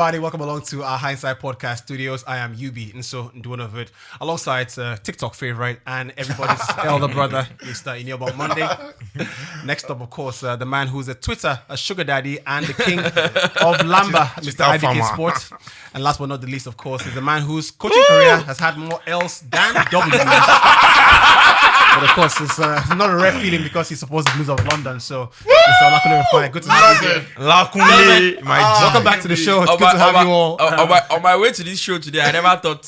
everybody. Welcome along to our Hindsight Podcast Studios. I am UB, and so doing of it alongside TikTok favorite and everybody's elder brother, Mr. Inyoba Monday. Next up, of course, the man who's a Twitter, a sugar daddy, and the king of Lamba, Mr. IBK Sports. And last but not the least, of course, is the man whose coaching career has had more L's than W's. But of course, it's not a rare feeling because he's supposed to lose of London. So, Mr. Lakunle Rufai, good to have you here. Lakunle, Welcome back to the show. It's good to have you all. On my way to this show today, I never thought,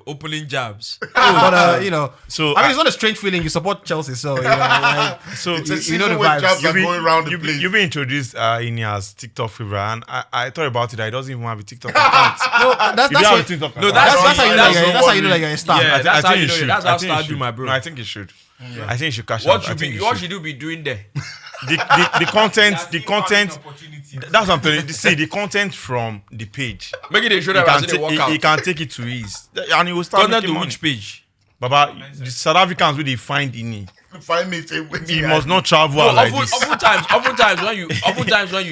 opening jabs. But, I mean, it's not a strange feeling. You support Chelsea, so, you know the vibes. You've been introduced in as TikTok favorite, and I thought about it. I doesn't even have a TikTok account. That's how you know that you're a star. Yeah, that's how you know. That's how star do, my bro. No, I think you should. Yeah. I think you should cash what out. What should you be doing there? The content. That's what I'm telling you. See, the content from the page. Make it a show that he can take it to ease, and he will start content making to money. which page? Baba, the South Africans will find in it. Find me. He must not travel like this. Oftentimes when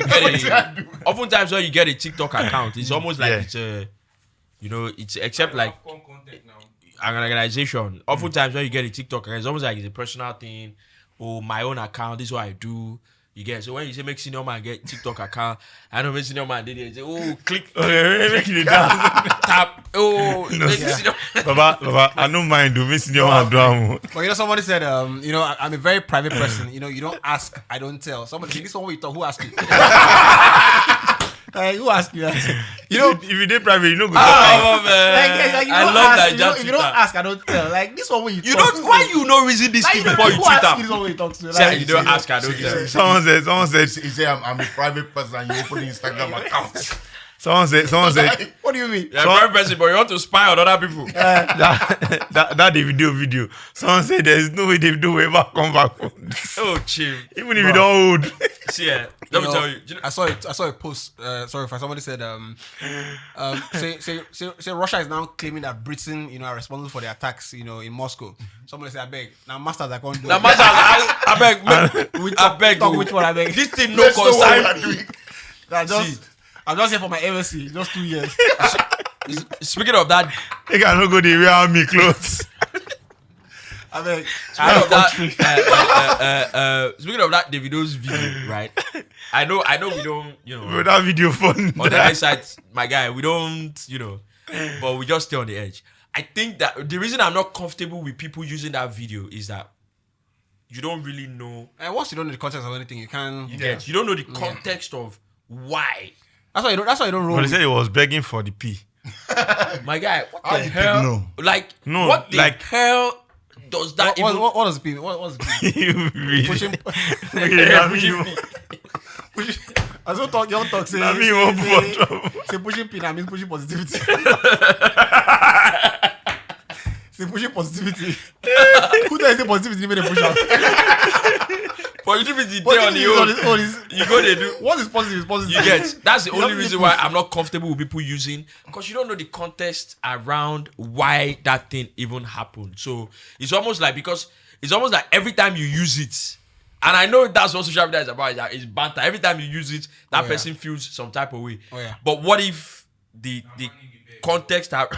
you get a TikTok account, it's almost like it's it's except like an organization. Oftentimes when you get a TikTok account, it's almost like it's a personal thing. Oh, my own account. This is what I do. You get so when you say make senior man get TikTok account, I know make senior man did it. Say click. Making it down. Tap. Baba, I don't mind doing senior man do. But somebody said, I'm a very private person. You don't ask, I don't tell. Somebody this one we talk. Who asked you? Who asked you? If you did private, you know go. I love that. If you don't ask, I don't tell. Like this one when you don't. Why you not reason this thing before you tweet up? This one when you talk to. Say you don't ask, I don't tell. Someone said. He said, I'm a private person and you open an Instagram account. Someone said. What do you mean? You're a private person, but you want to spy on other people. that the video. Someone said there's no way they will ever come back. Oh, chill. Even if you don't hold. See, let me tell you. I saw a post. Sorry, if somebody said, say Russia is now claiming that Britain, are responsible for the attacks, in Moscow. Somebody said, I beg. Now, masters, I can't do. Now, masters, I beg. I beg. Talk which one I beg. This thing no concern. I'm just here for my MSc, just 2 years. Speaking of that, they cannot go the wear me clothes. I mean, speaking of that Davido's video, right? I know we don't, But that video fun. On the high side, my guy, we don't, but we just stay on the edge. I think that the reason I'm not comfortable with people using that video is that you don't really know. And once you don't know the context of anything, you can. You don't know the context of why. That's why you don't roll. But he said he was begging for the P. My guy, what the hell? No. What the hell does that even... What does it mean? What does it mean? Pushing... I don't talk, young talk, say pushing P, I mean pushing positivity. Say pushing positivity. Who does say positivity even a push out? Positivity day on the own. You go they do. What is positive is positive. You get. That's the only reason why I'm not comfortable with people using, because you don't know the context around why that thing even happened. So it's almost like every time you use it, and I know that's what social media is about. It's banter. Every time you use it, that person feels some type of way. Oh, yeah. But what if the context? But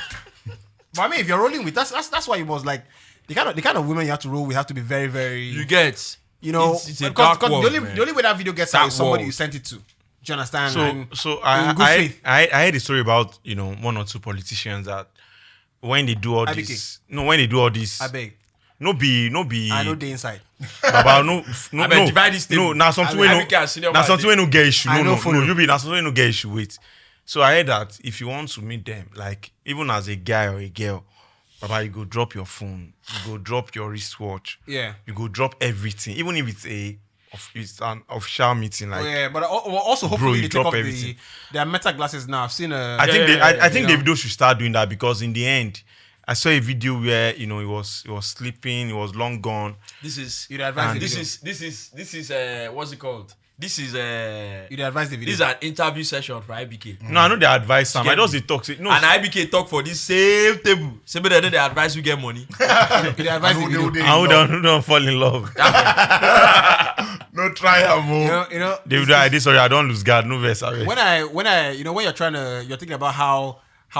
I mean, if you're rolling with that's why you must like the kind of women you have to roll with have to be very, very. You get. It's a dark world, the only way that video gets out is somebody you sent it to. Do you understand? So I heard a story about one or two politicians that when they do all this, I beg. No be. I know the inside. Baba, no. Divide this thing. No, now something we no get issue. No, you be now something we no get issue with. So I heard that if you want to meet them, like even as a guy or a girl, Baba, you go drop your phone, you go drop your wristwatch, you go drop everything, even if it's an official meeting. Like, but also hopefully you they take off everything. their meta glasses now. I've seen I think Davido should start doing that, because in the end, I saw a video where he was sleeping, he was long gone. This is what's it called? This is you'd advise the video. This is an interview session for IBK. No, I know they advise Sam. I just talk. No, and IBK talk for this same table. Somebody they advise you get money. You'd advise the video. I don't fall in love. No try more. They would do this. Sorry, I don't lose guard. No verse. when I when you're thinking about how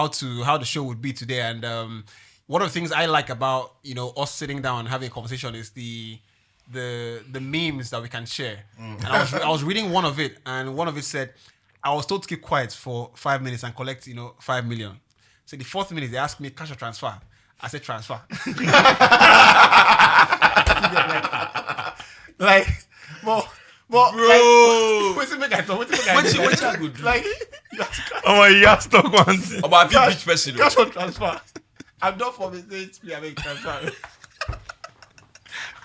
the show would be today, and one of the things I like about us sitting down and having a conversation is the memes that we can share. And I was reading one of it, and one of it said, I was told to keep quiet for 5 minutes and collect 5 million. So the fourth minute they asked me cash or transfer. I said transfer. Like, but Bro, like, what's it make I talk? what you good do? Like, Oh my, you have to talk one thing. About a big person. cash or transfer. I'm not for mistakes. I make transfer.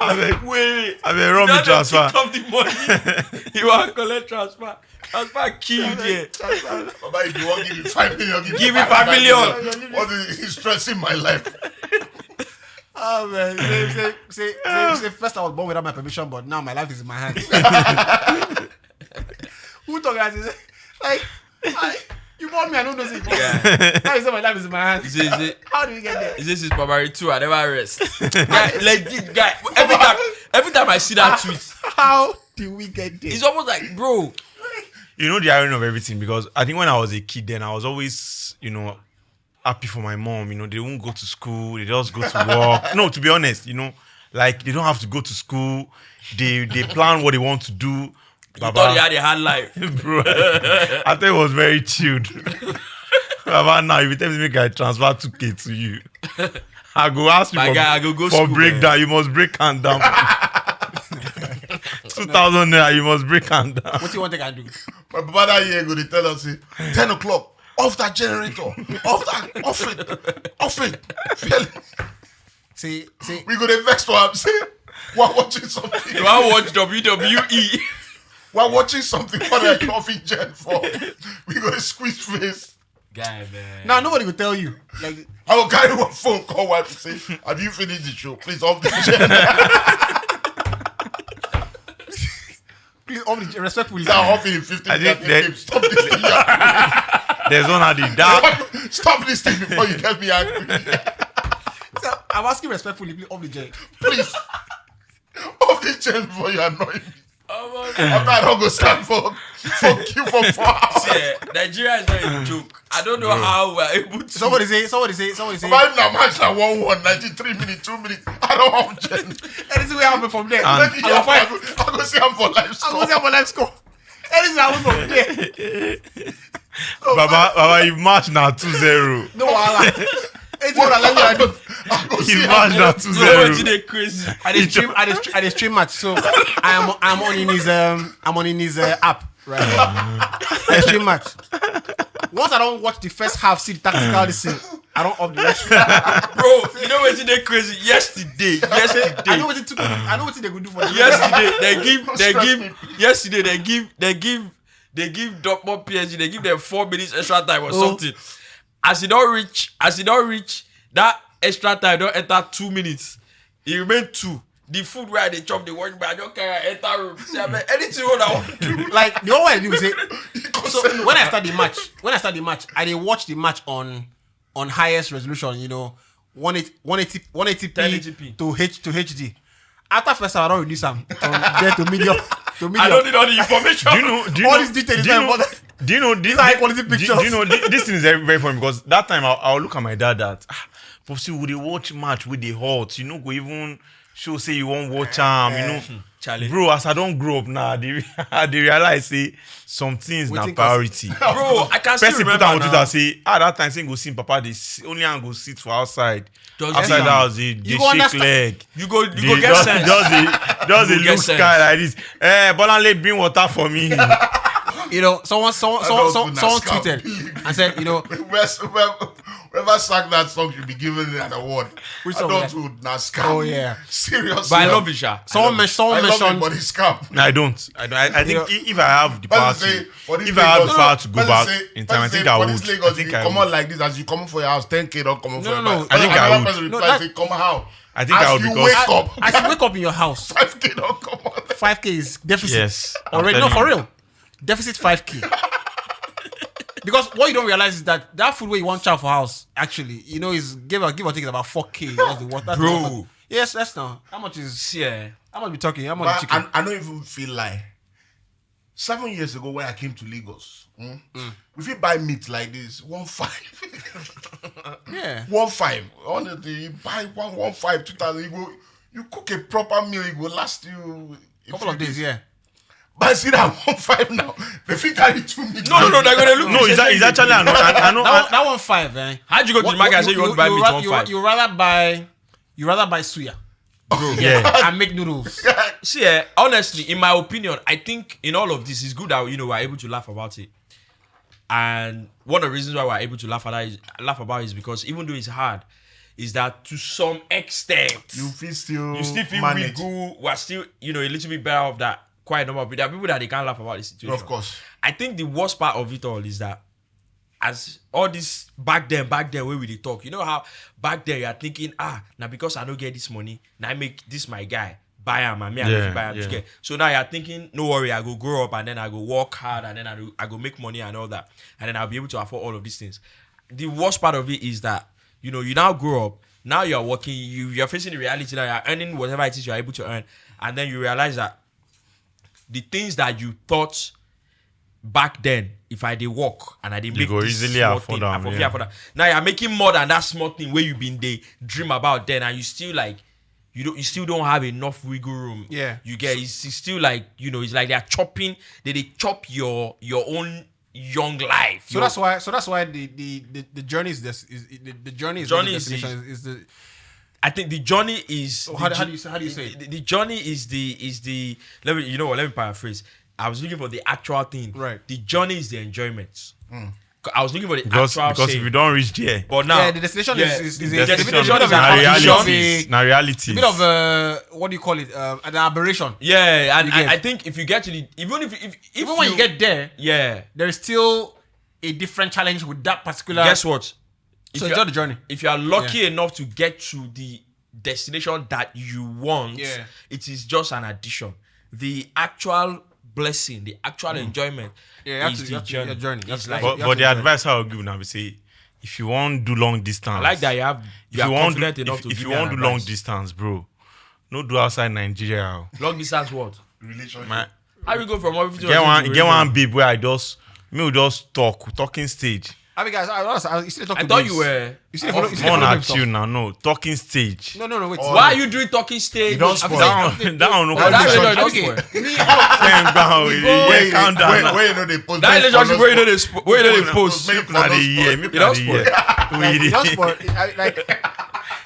I mean, Wait. run me transfer. Of the money. You want to collect transfer? Transfer kill there. Baba, if you want to give me 5 million, Give me 5 million. What is stressing my life? Oh man, say, first I was born without my permission, but now my life is in my hands. Who talk like this? Like, you born me, I don't know it. Yeah. Now you say my life is in my hands. Is it? How do you get there? Is this is primary 2? I never rest. Guy, legit guy. Every time I see that tweet, How do we get there? it's almost like, bro. You know the irony of everything, because I think when I was a kid, then I was always, happy for my mom. They won't go to school. They just go to work. No, to be honest, like they don't have to go to school. They plan what they want to do. You thought you had a hard life. Bro, I thought it was very chilled. Baba, now if you tell me make I transfer 2K to you, I go ask you My guy, I go for school, breakdown. You must break and down. 2,000 naira, you must break and down. What do you want to do? My Baba that year ago, they tell us, 10 o'clock, off that generator. Off it. Feel it. See. We go to vex for him, say, we're watching something. You want to watch WWE? We're watching something for the coffee gen for. We go to squeeze face. Guy, man. Now nobody will tell you. Like, I will carry one phone call while to say, have you finished the show? Please off the gen. please, respectfully. Now off it in 15 I think minutes. Stop this thing. There's one at the dark. Stop this thing before you get me angry. So, I'm asking respectfully, please off the jet. Please. Off the gen before you annoy me. Oh my God. I'm not going to stand for you for 4 hours. Yeah, Nigeria is not a joke. I don't know how we're able to. Somebody say. If I'm not match like 1-1, 93 minutes, 2 minutes, I don't have gen. Anything will happen from there. And- I'll go see him for life I'm score. going to have a life score. Anything will happen from there. Baba, you match now 2-0. No wahala. Anything will let me do. I'll go see You him. match now No, 2-0. they crazy. I dey stream match, so I'm on in his app right now. I stream match. Once I don't watch the first half, see the tactical listen, I don't off the rest. Bro, you know what they crazy? Yesterday. I know what they could do for the Yesterday they give Dortmund PSG, they give them 4 minutes extra time or something. As he don't reach that extra time, don't enter 2 minutes. It remain 2. The food where they chop the watch, but I don't care. Enter room. See, I mean, anything what I want to do. Like the only way I do is say. So when I start the match, I dey watch the match on highest resolution. 180p 1080p. to HD. After first time, I don't reduce them from there to medium. I don't need all the information. Do you know? All these details. Do you know this? high quality pictures. Do you know this thing is very, very funny, because that time I'll look at my dad that Popsy, would they watch match with the hot? Go even show say you won't watch Charlie. Bro, as I don't grow up now, they realize say some things na think priority. Bro, I can still Person put remember on now. Twitter say, that time saying go see Papa, they only and go sit for outside. Just Outside get the house, they go shake understand. leg. You go They get sense. just You a get look sense. sky like this. Bolanle bring water for me. Someone tweeted and said, Whoever sang that song should be given an award. Which I song don't was do NASCAR. Oh, yeah. Seriously. But I love it, Sha. someone I love it, mentioned. but it's scam. No, I don't. I think if I have the power to, If go back in time, I think I would. Lagos, I think you I come would. out like this, as you come for your house, 10K don't come for your no. house. I think I would. Person No, reply, that- say, come how? I think As I would, you because wake up, As you wake up in your house, 5K don't come out. 5K is deficit. yes, I'm Already, no, telling for you. real. Deficit 5K. Because what you don't realize is that food where you want chow for house, actually, is give or take about 4K. That's the water. Bro. Yes, that's now. How much is? Yeah. I must be talking. I'm on But the chicken. I don't even feel like 7 years ago when I came to Lagos, if you buy meat like this, 1.5. Yeah. 1.5. Honestly, you buy 1.5, 2,000. You cook a proper meal, it will last you a Couple few of days, yeah. But I see that 1.5 now. The fit carry 2 meat. No, they're gonna look. No, it's actually I know. That 1.5, eh? How'd you go to the market and say you want to buy meat 1.5? You rather buy suya Yeah. and make noodles. See, honestly, in my opinion, I think in all of this, it's good that we're able to laugh about it. And one of the reasons why we're able to laugh about it is because even though it's hard, is that to some extent You still feel manage. we good. We're still a little bit better off that quite a number of people. There are people that they can't laugh about the situation. Of course. I think the worst part of it all is that as all this back then where we talk, you know how back then you're thinking, now because I don't get this money, now I make this my guy, buy him and me and if buy him together. So now you're thinking, no worry, I go grow up and then I go work hard and then I go make money and all that. And then I'll be able to afford all of these things. The worst part of it is that, you now grow up, now you're working, you're facing the reality that you're earning whatever it is you're able to earn. And then you realize that the things that you thought back then, if I did work and I did make go this easily small afford thing, them, I for yeah. afford that. Now you're making more than that small thing where you've been they dream about then, and you still you still don't have enough wiggle room. Yeah. You get it's still like it's like they're chopping. They chop your own young life. So that's why the journey is this. The journey is Journey the is destination is the. I think the journey is. How do you say it? The journey is the. Let me paraphrase. I was looking for the actual thing. Right. The journey is the enjoyment. I was looking for the Because actual if you don't reach there, but now Yeah, the destination is the a destination bit of is an reality. a Now reality. bit of a what do you call it? An aberration. Yeah, and You get- I think if you get to the even When you get there, yeah, there is still a different challenge with that particular. guess what? So you enjoy are- the journey. If you are lucky enough to get to the destination that you want, Yeah. it is just an addition. The actual blessing, the actual enjoyment Yeah, you have is to- the you have to- journey. your journey. It's You have like, to- but the advice I will give now be say, if you want do long distance, I like that you have If you are you want confident do, enough to if give you me want an do long advice. distance, bro, no do outside Nigeria. Long distance what? Relationship. My, How you go from one fifty get one babe where we just talking stage. I mean, guys, I you still talk I to thought babes. you were. You still follow. You still More follow not them stuff. you now, no talking stage. No, wait. Why are you doing talking stage? You don't I'm spoil. saying- That one no Oh, that condition. relationship don't spoil. Me, Calm down, Wait, calm down. now. wait, you know they post. That relationship where you know they post. Make Now for they those hear, spoil. make You now don't they spoil. hear. you don't spoil.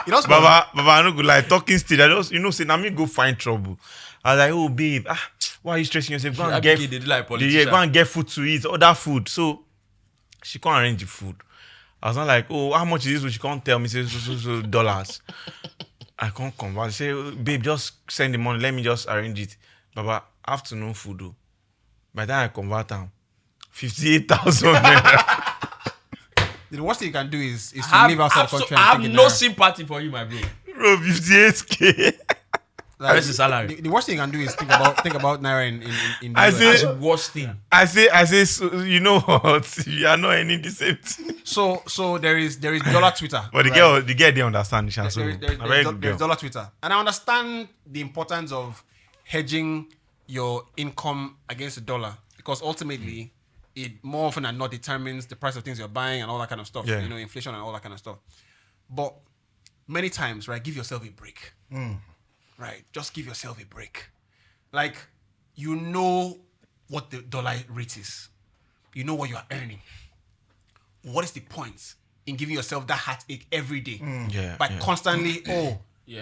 You don't spoil. Baba, I no go like talking stage. I just say now me go find trouble. I was like, oh babe, why are you stressing yourself? Go and Abigail, get they do like yeah, politician. go and get food to eat, other food. So she can't arrange the food. I was not like, oh, how much is this? So she can't tell me, say so dollars. I can't convert. She say, oh, babe, just send the money. Let me just arrange it. Baba, afternoon food though. By the time I convert them, 58,000 naira. The worst thing you can do is to I live outside the have, country. I and have think in no naira. sympathy for you, my bro. Bro, 58K. Like, Where's the salary? The worst thing you can do is think about naira in the I US. say- That's the worst thing. I say, so, you know what? You are not earning the same thing. So there is dollar Twitter. But the right? girl, they understand. So There's dollar Twitter, and I understand the importance of hedging your income against the dollar because ultimately it more often than not determines the price of things you're buying and all that kind of stuff. Yeah. You know, inflation and all that kind of stuff. But many times, right, give yourself a break. Right, just give yourself a break. Like, you know what the dollar rate is. You know what you are earning. What is the point in giving yourself that heartache every day by constantly,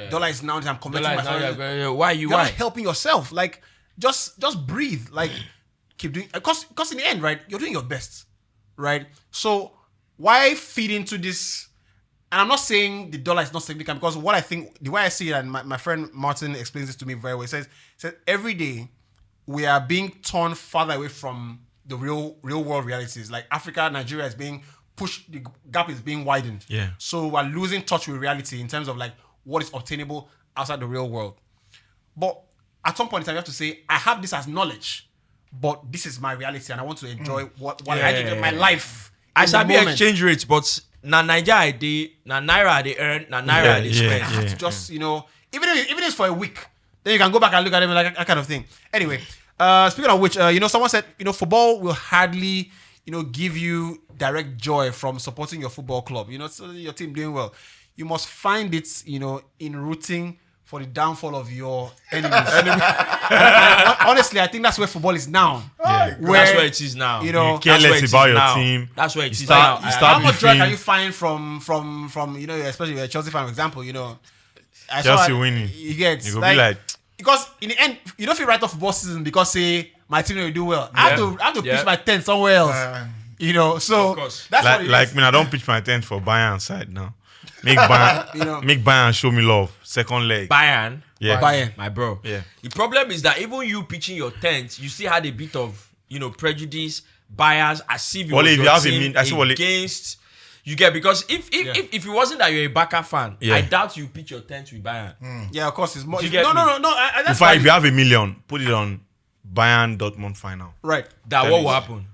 dollar is now, I'm converting myself. Why You're not helping yourself. Like, just breathe. Like, keep doing, because in the end, right, you're doing your best, right? So why feed into this? And I'm not saying the dollar is not significant because what I think, the way I see it, and my friend Martin explains this to me very well. He says every day we are being torn farther away from the real world realities. Like Africa, Nigeria is being pushed, the gap is being widened. Yeah. So we're losing touch with reality in terms of like what is obtainable outside the real world. But at some point in time, you have to say, I have this as knowledge, but this is my reality, and I want to enjoy what I enjoy my life. I in the shall be moment. exchange rates, but na Naija they na naira they earn, na naira they spend. I have to just, even if it's for a week, Then you can go back and look at them like that kind of thing. Anyway, speaking of which, someone said, football will hardly, give you direct joy from supporting your football club. So your team doing well. You must find it, in rooting for the downfall of your enemies. And honestly, I think that's where football is now. Yeah. That's where it is now. You care less about your team. That's where it is now. How much joy can you find from especially if you're a Chelsea fan, for example, Chelsea winning. You get You go be like, because in the end, you don't feel right off football season because say my team will do well. I have to pitch my tent somewhere else. So that's what it is. I don't pitch my tent for Bayern side now. Make Bayern, make Bayern show me love. Second leg. Bayern. Yeah. Bayern. My bro. Yeah. The problem is that even you pitching your tent, you still had a bit of, prejudice, bias, as if you Wale, was if you your have a team mean- I see Wale- against. You get, because if it wasn't that you're a Barca fan, I doubt you pitch your tent with Bayern. Yeah, of course, it's more. You get me? No. That's In fact, if you have $1 million, put it on Bayern Dortmund final. right. That what will happen?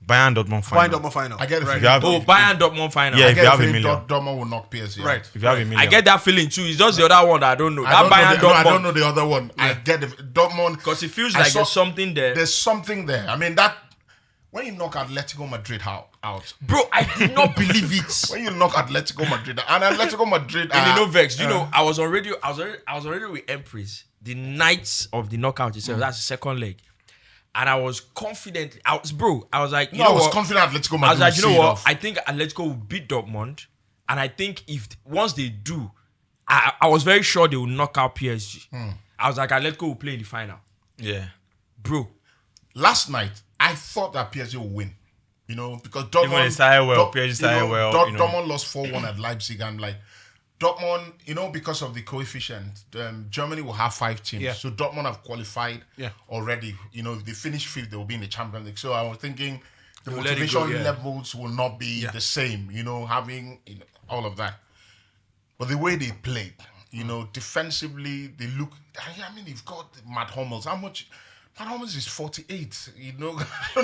Bayern Dortmund final. Find out more final. I get the If feeling. you have, Bayern Dortmund final. Yeah, I if get you the have $1 feeling million. Dortmund will knock PSG. Right. If you have $1 million. I get that feeling too. It's just the other one that I don't know. I That don't Bayern know the Dortmund. other one. I get the Dortmund Because it feels I like saw- there's something there. There's something there. I mean that when you knock Atletico Madrid out, Bro, I did not believe it. when you knock Atletico Madrid and Atletico Madrid, And Vex, I was already with Empress the night of the knockout itself. That's the second leg, and I was confident. I was like, I was confident Atletico Madrid. I was like, would you know see it what? off. I think Atletico will beat Dortmund, and I think if once they do, I was very sure they will knock out PSG. I was like, Atletico will play in the final, Yeah. bro. Last night, I thought that PSG would win. Because Dortmund Even they started well, PSG started well, Dortmund lost 4-1 at Leipzig, and like Dortmund, because of the coefficient, Germany will have 5 teams. Yeah. So Dortmund have qualified already. If they finish 5th, they will be in the Champions League. So I was thinking the They'll let it go, motivation yeah. levels will not be the same. Having all of that, but the way they played, defensively, they look. I mean, you've got Matt Hummels. How much? Matt Hummels is 48. I don't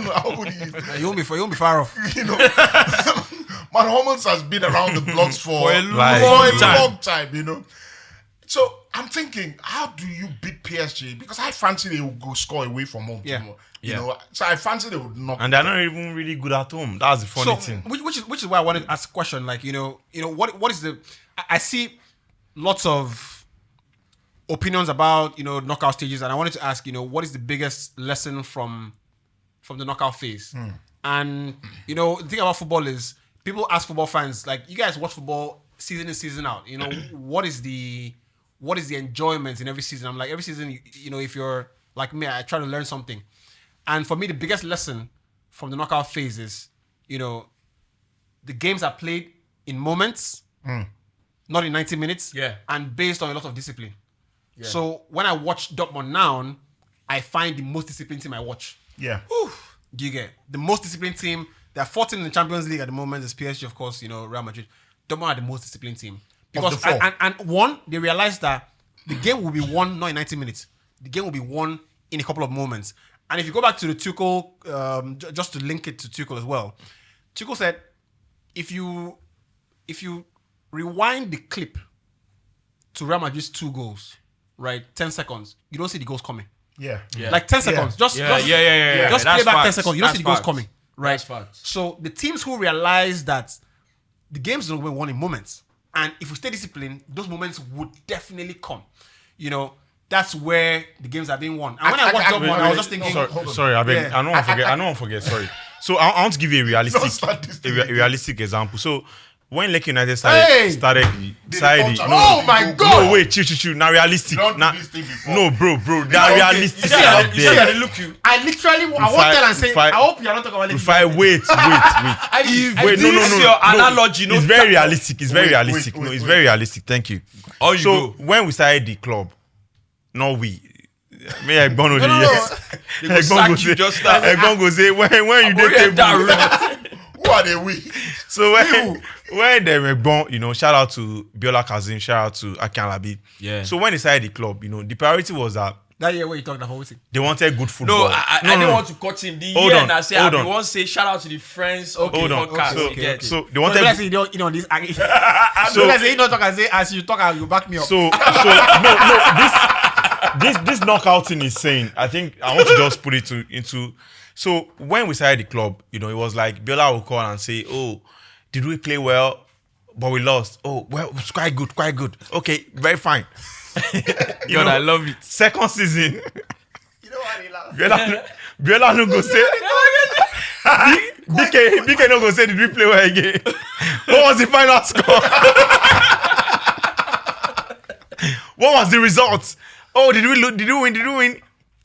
know how old he is. You won't be far off. Matt Hummels has been around the blocks for a long time. So I'm thinking, how do you beat PSG? Because I fancy they will go score away from home. So I fancy they would knock. And they're not even really good at home. That's the funny thing. Which is why I wanted to ask a question. Like, what is the? I see lots of opinions about knockout stages, and I wanted to ask, what is the biggest lesson from the knockout phase? And the thing about football is people ask football fans, like, you guys watch football season in, season out. What is the enjoyment in every season? I'm like, every season, if you're like me, I try to learn something. And for me, the biggest lesson from the knockout phase is, the games are played in moments, not in 90 minutes, and based on a lot of discipline. Yeah. So when I watch Dortmund now, I find the most disciplined team I watch. Yeah. Do you get the most disciplined team? There are 14 in the Champions League at the moment. There's PSG, of course, Real Madrid. Dortmund are the most disciplined team. Because and one, they realized that the game will be won not in 90 minutes. The game will be won in a couple of moments. And if you go back to the Tuchel, just to link it to Tuchel as well, Tuchel said, if you rewind the clip to Real Madrid's 2 goals, right, 10 seconds, you don't see the goals coming. Yeah. Like 10 seconds. Just Yeah. Just That's play back 10 facts. seconds. You don't see the goals That's coming. facts. Right. That's facts. So the teams who realize that the games don't win in moments, and if we stay disciplined, those moments would definitely come. That's where the games are being won. And when I watched Dortmund, I was just thinking, Sorry, I beg. Yeah. I don't want to forget. Sorry. So I want to give you a Don't start this thing again. realistic example. So when Lake United started oh my God! No, wait, chill. Now realistic. Don't do Now, this thing before. no, bro. That realistic. You see how they look you. I literally, I won't tell and say, I hope you're not talking about Rufai, wait. Wait, no. your analogy, It's very realistic. It's very Wait, realistic. wait, No, it's wait. very realistic. Thank you. Oh, you So go. when we started the club, no we. Me I gone No. They go sack you just now. Egbon go say when you dey table. Who are they we? So when they were born, shout out to Biola Kazim, shout out to Aki Alabi. Yeah. So when they started the club, the priority was that that year where you talked about waiting. they wanted good football. No, I didn't want to cut him. The Hold year on, and I say, hold I on. want to say shout out to the friends. Hold on. Podcast. You get it. So they So wanted. let's say this. So let's say you don't talk and say as you talk, you back me up. So no this. this knockout thing is saying. I think I want to just put it into. So when we started the club, it was like Biola will call and say, "Oh, did we play well? But we lost. Oh, well, it's quite good. Okay, very fine." God, I love it. Second season, You know why they laugh? Biola no go say. BK no go say, "Did we play well again?" What was the final score? What was the result? Oh, did we win?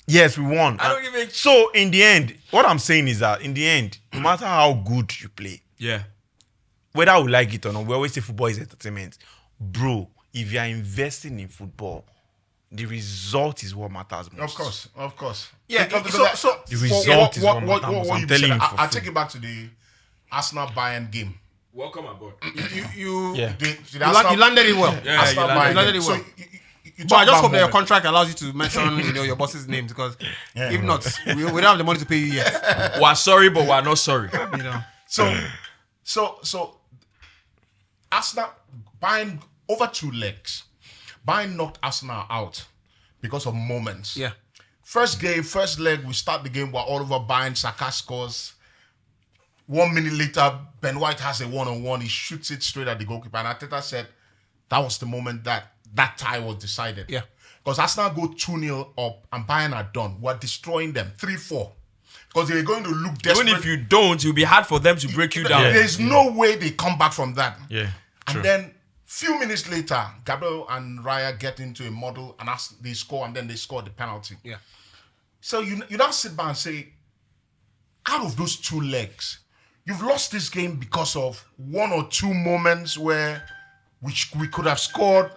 Yes, we won. I don't even. So in the end, what I'm saying is that in the end, no matter how good you play, Yeah. whether we like it or not, we always say football is entertainment. Bro, if you are investing in football, the result is what matters most. Of course. Yeah, Because so The result is what matters most. I'm you telling said, you for I'll free. take it back to the Arsenal Bayern game. Welcome aboard. you Yeah. you landed it well. Yeah, Arsenal you Bayern landed game. it well. So you But I talk just about hope that your moment. contract allows you to mention, your boss's names, because if not, we don't have the money to pay you yet. We're sorry, but we're not sorry. So Arsenal Bayern over 2 legs. Bayern knocked Arsenal out because of moments. Yeah. First leg, we start the game while all over Bayern, Saka scores. 1 minute later, Ben White has a one-on-one. He shoots it straight at the goalkeeper. And Arteta said that was the moment that tie was decided. Yeah. Because Arsenal go 2-0 up and Bayern are done. We're destroying them 3-4. Because they're going to look desperate. Even if you don't, it'll be hard for them to break you down. There's no way they come back from that. Yeah. True. And then few minutes later, Gabriel and Raya get into a model and they score, and then they score the penalty. Yeah. So you now sit back and say, out of those 2 legs, you've lost this game because of 1 or 2 moments where we could have scored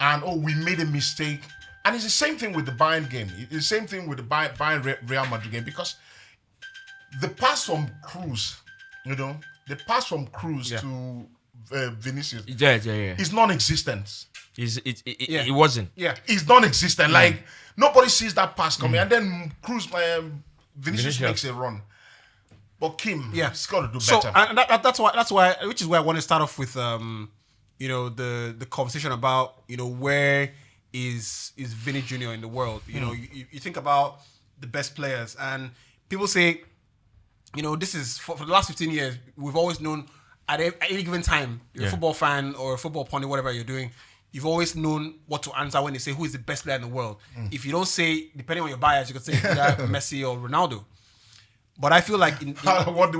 and we made a mistake. And it's the same thing with the Bayern game. It's the same thing with the Bayern Real Madrid game, because the pass from Cruz, to Vinicius Yeah. is non-existent. It wasn't. Yeah. It's non-existent. Like, nobody sees that pass coming. And then Cruz, Vinicius makes a run. But Kim, he's got to do So better. and that's why, which is where I want to start off with, the conversation about, where is Vinny Jr. in the world? You think about the best players, and people say, this is for the last 15 years, we've always known at any given time, you're a football fan or a football pundit, whatever you're doing, you've always known what to answer when they say who is the best player in the world. If you don't say, depending on your bias, you could say either Messi or Ronaldo. But I feel like what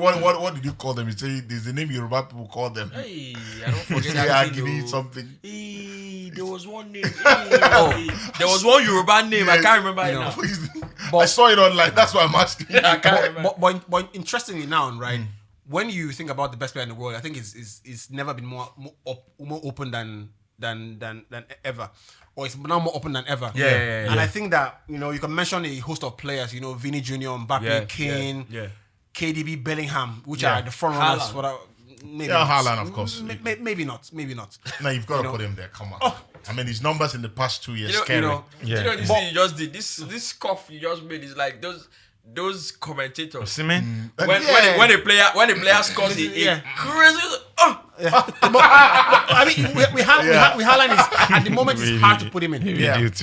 did you call them? You say there's the name Yoruba people call them. Hey, I don't forget Say that. Agini something. Hey, there was one name. Hey, there was one Yoruba name. I can't remember it now. I saw it online. That's why I'm asking. I can't remember. But interestingly now, right? When you think about the best player in the world, I think it's never been more open than ever, or it's now more open than ever. Yeah. And I think that you can mention a host of players. Vinny Jr., Mbappe, Kane, KDB, Bellingham, which are the front runners. Maybe Haaland, of course. Maybe not. No, you've got to put him there. Come on. I mean, his numbers in the past 2 years scary. This thing you just did. This cough you just made is like those commentators. Semen? When a player scores a crazy. I mean, we Haaland is at the moment it's hard to put him in.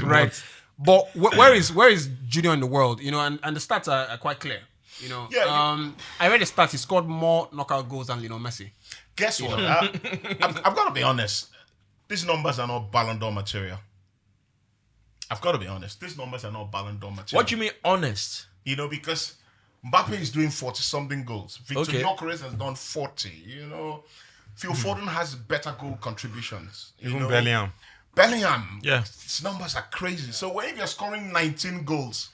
Right. But where is Junior in the world? And the stats are quite clear. I read the stats. He scored more knockout goals than Lionel Messi. Guess what? I've got to be honest. These numbers are not Ballon d'Or material. I've got to be honest. These numbers are not Ballon d'Or material. What do you mean honest? Because Mbappe is doing 40-something goals. Victor Gyökeres has done 40. Phil Foden has better goal contributions. Even Bellingham. Yeah. His numbers are crazy. So when you're scoring 19 goals,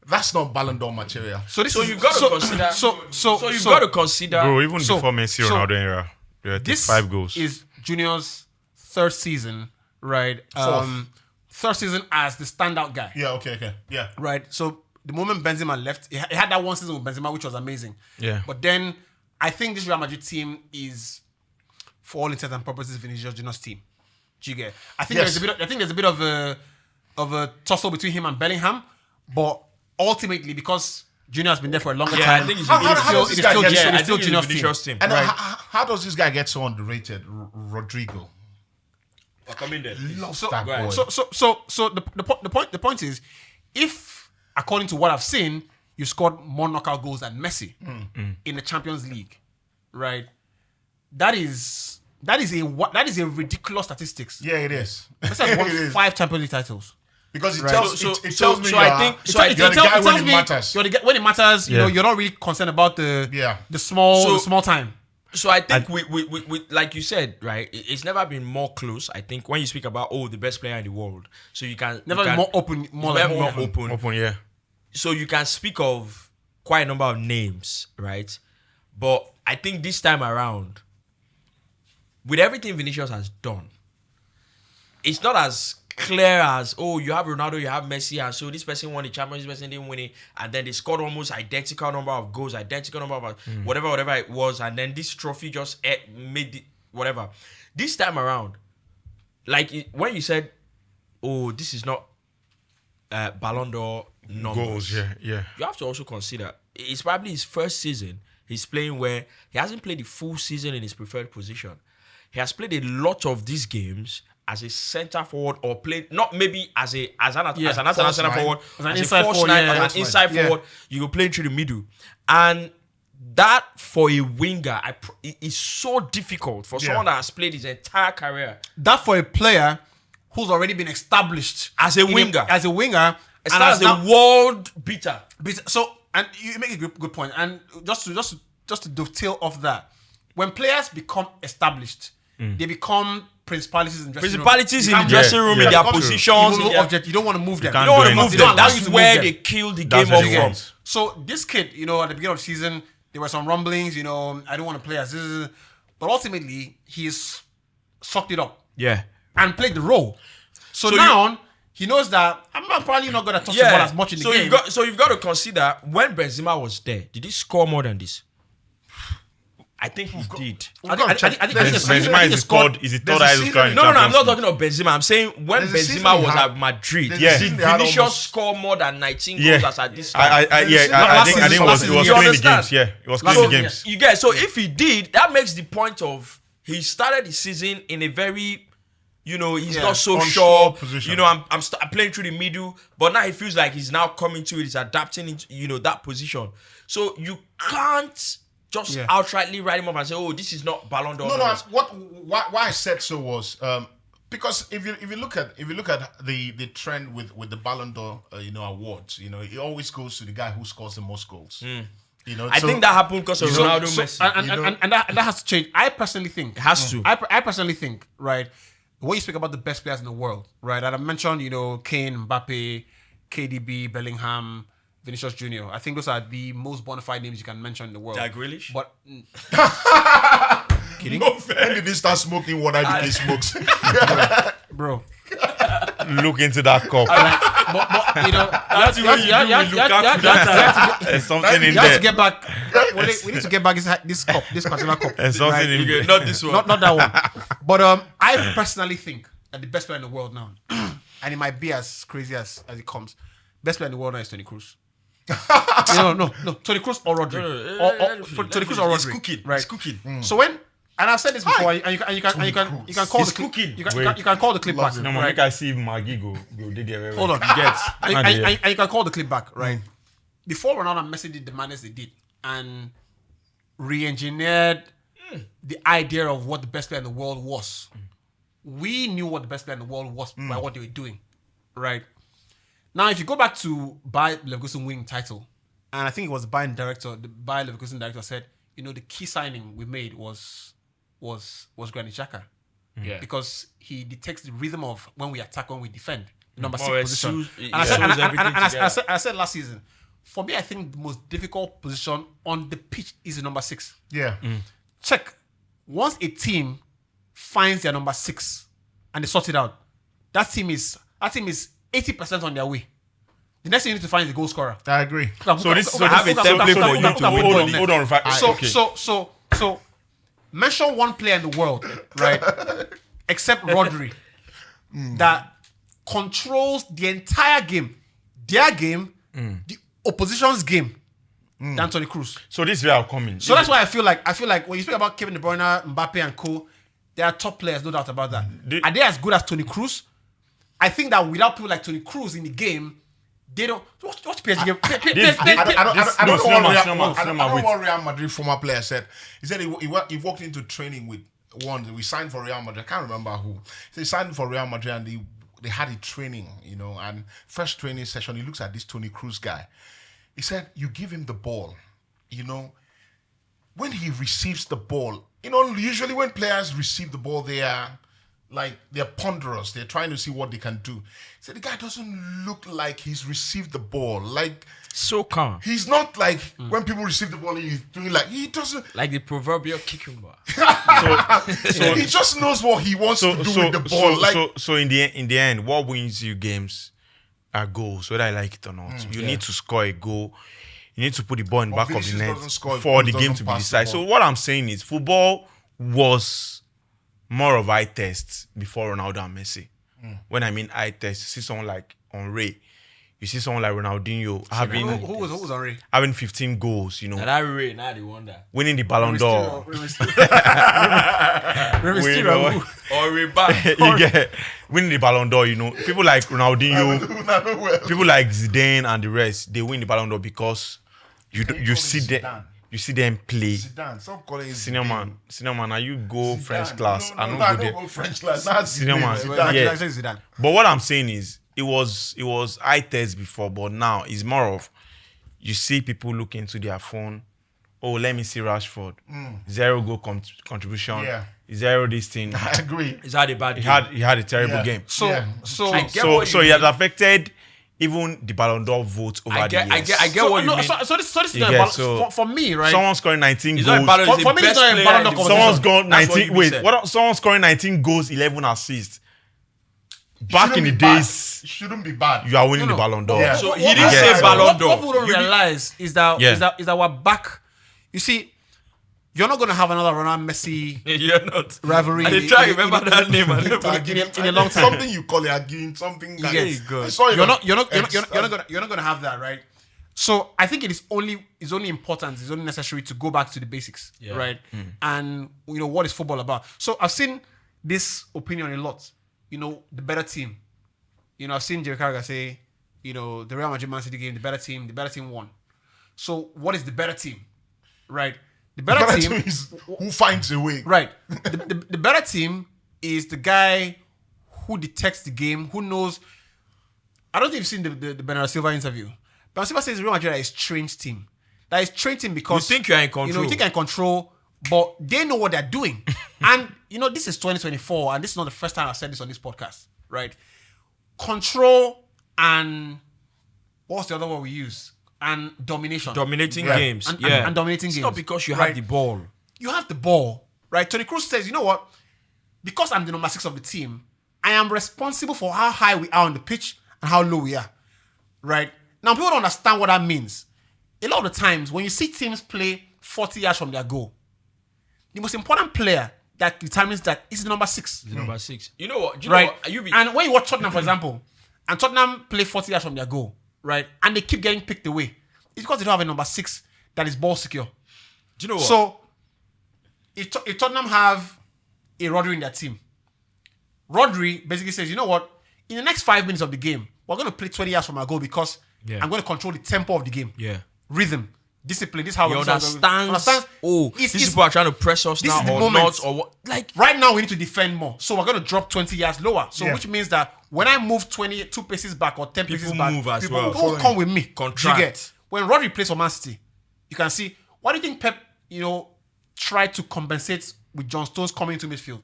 that's not Ballon d'Or material. So you've got to consider. So you've got to consider. Bro, even before Messi, Ronaldo era, there were 5 goals. This is Junior's 3rd season, right? 4th. 3rd season as the standout guy. Yeah, okay. Yeah. Right. So the moment Benzema left, he had that one season with Benzema, which was amazing. Yeah. But then I think this Real Madrid team is, for all intents and purposes, Vinicius Junior's team. Do you get? I think there's a bit of a tussle between him and Bellingham, but ultimately because Junior has been there for a longer time, I think it's still Junior's team. team. And how does this guy get so underrated, Rodrigo? Come in there. Love So, that boy. so the point is, if according to what I've seen, you scored more knockout goals than Messi in the Champions League, right? That is a ridiculous statistics. Yeah, it is. Messi has won It is. 5 Champions League titles. Because it Right. tells, So- it so- tells me so you're, I think- so I you're think- the guy when tells it me matters. You're the guy when it matters. You Yeah. know, you're not really concerned about the Yeah. the small So- the small time. So I think we like you said, right? It's never been more close. I think when you speak about the best player in the world, so you can Never you been can, more open, more never like more open. Open, yeah. So you can speak of quite a number of names, right? But I think this time around, with everything Vinicius has done, it's not as clear as you have Ronaldo, you have Messi, and so this person won the Champions, this person didn't win it, and then they scored almost identical number of goals, identical number of whatever it was, and then this trophy just made it whatever. This time around, when you said, this is not Ballon d'Or numbers, Goals, yeah. you have to also consider it's probably his first season he's playing where he hasn't played the full season in his preferred position. He has played a lot of these games as a center forward, or played not maybe as an international center forward, As an as inside a false forward, nine, yeah, as an inside yeah. forward. You go playing through the middle, and that for a winger, it is so difficult for someone that has played his entire career That for a player who's already been established as a winger, as a winger, and as a world beater. So, and you make a good point. And just to dovetail off that, when players become established, they become principalities in dressing room. Principalities You in can't- the dressing room, yeah, in their true. positions. You in their- object. You don't want to move them. can't You don't want to do move anything. them. They don't That's allow you to where move they them. kill the That's game what off they from. want. So this kid, at the beginning of the season, there were some rumblings. I don't want to play as this, but ultimately he's sucked it up Yeah. and played the role. So So now he knows that I'm probably not going to touch the ball as much in the game. You've got to consider when Benzema was there, did he score more than this? I think he did. I think Benzema is the third there's a highest season- scorer in No, I'm Champions not League. talking about Benzema. I'm saying when There's a season Benzema he was had- at Madrid, there's a Yeah. season they had Vinicius almost- scored more than 19 Yeah. goals as at this time. I Last think it was season, he was you cleaning the understand? games. Yeah, he was Last cleaning the season, games. You get so if he did, that makes the point of he started the season in a very, he's not so unsure sure. position. I'm playing through the middle, but now he feels like he's now coming to it. He's adapting into that position. So you can't just outrightly write him up and say, this is not Ballon d'Or. No. Why I said so was because if you look at the trend with the Ballon d'Or awards, it always goes to the guy who scores the most goals. I think that happened because of Ronaldo, So, Messi. and that has to change. I personally think It has to. I personally think, right, when you speak about the best players in the world, right, and I mentioned, Kane, Mbappe, KDB, Bellingham, Vinicius Jr. I think those are the most bona fide names you can mention in the world. Jack Grealish? But kidding, when did he start smoking what IDK smokes? bro. Look into that cup. But That's what you do with Lukaku. There's something in you have to there. get back. We need to get back this particular cup. There's something in there. Not this one. Not that one. But I personally think that the best player in the world now, and it might be as crazy as it comes, best player in the world now is Toni Kroos. No. Toni Kroos or Rodri. Toni Kroos or Rodri. It's cooking. Right. It's cooking. So and I've said this before, and you can call It's the clip. cooking. You can call the clip back. No, man, right? make I see Maggie go dig there. Hold on. You get. And you can call the clip back, right? Before Ronaldo and Messi did the madness they did and re-engineered the idea of what the best player in the world was, we knew what the best player in the world was by what they were doing, right? Now, if you go back to Bayer Leverkusen winning title, and I think it was the Bayer Leverkusen director said, the key signing we made was Granit Xhaka. Yeah. Because he detects the rhythm of when we attack, when we defend. Number More 6 position. it And shows everything I said last season, for me, I think the most difficult position on the pitch is the number 6. Yeah. Check. Once a team finds their number 6 and they sort it out, that team is 80% on their way. The next thing you need to find is the goal scorer. I agree. So I have a template for you to win. Hold on. Okay. So mention one player in the world, right? Except Rodri, that controls the entire game, their game, the opposition's game, than Toni Kroos. So this is where I'm coming. So that's why I feel like when you speak about Kevin De Bruyne, Mbappe, and co, They are top players, no doubt about that. Are they as good as Toni Kroos? I think that without people like Toni Kroos in the game, they don't. Watch PSG game. I don't know what Real Madrid former player said. He said he walked into training with one. We signed for Real Madrid. I can't remember who. So he signed for Real Madrid and they had a training, and first training session, he looks at this Toni Kroos guy. He said, you give him the ball, when he receives the ball, usually when players receive the ball, they're ponderous. They're trying to see what they can do. So the guy doesn't look like he's received the ball. Like, so calm. He's not like when people receive the ball, he's doing he doesn't. Like the proverbial cucumber. so he just knows what he wants to do with the ball. So in the end, what wins you games are goals, whether I like it or not. You need to score a goal. You need to put the ball in the back of the net for the game to be decided. So what I'm saying is football was more of eye test before Ronaldo and Messi. When I mean eye test, you see someone like Henry, you see someone like Ronaldinho having who was Henry? Having 15 goals, That Ray, now they wonder. Winning the Ballon d'Or. You get winning the Ballon d'Or, People like Ronaldinho, people like Zidane and the rest, they win the Ballon d'Or because you see them play. Zidane, stop calling it Senior man, now you go French class. I don't go French class. That's Senior man. Zidane. But what I'm saying is, it was eye test before, but now it's more of you see people look into their phone. Oh, let me see Rashford. 0 goal contribution. Yeah. 0 this thing. I agree. He's had a bad game. He had a terrible game. So He has affected even the Ballon d'Or vote over the years. I get what you mean. So this is not for me, right? Someone scoring 19 goals. For me, it's not a Ballon d'Or Someone's got 19. Someone scoring 19 goals, 11 assists. Back in the days, it shouldn't be bad. You are winning the Ballon d'Or. Yeah. So he didn't say Ballon d'Or. What people don't realize is that we're back. You see, you're not going to have another Ronaldo Messi You're not. rivalry. I didn't try to remember that name. In a long time. Something you call it again. Something. You're not going to have that, right? So I think it's only important. It's only necessary to go back to the basics, right? And what is football about? So I've seen this opinion a lot. The better team. I've seen Jerry Carragher say, the Real Madrid Man City game, the better team won. So what is the better team, right? The better team is who finds a way. Right. The better team is the guy who detects the game, who knows. I don't think you've seen the Bernardo Silva interview. Bernardo Silva says Real Madrid is a strange team. That is strange team because you think you're in control. You think you're in control, but they know what they're doing. And this is 2024, and this is not the first time I've said this on this podcast, right? Control and what's the other word we use? And domination. Dominating games. And dominating games. It's not because you have the ball. You have the ball, right? Toni Kroos says, you know what? Because I'm the number 6 of the team, I am responsible for how high we are on the pitch and how low we are, right? Now, people don't understand what that means. A lot of the times, when you see teams play 40 yards from their goal, the most important player that determines that is the number 6. The number 6. You know what? And when you watch Tottenham, for example, and Tottenham play 40 yards from their goal, right? And they keep getting picked away. It's because they don't have a number 6 that is ball secure. Do you know what? So, if Tottenham have a Rodri in their team, Rodri basically says, you know what? In the next 5 minutes of the game, we're going to play 20 yards from our goal because I'm going to control the tempo of the game. Yeah. Rhythm. Discipline. This is how we understands. These people are trying to press us now or not or what? Like right now, we need to defend more. So we're going to drop 20 yards lower. So which means that when I move 2 paces back or 10 paces back, people will come with me. Contract. When Rodri plays for Man City, you can see, why do you think Pep, tried to compensate with John Stones coming into midfield?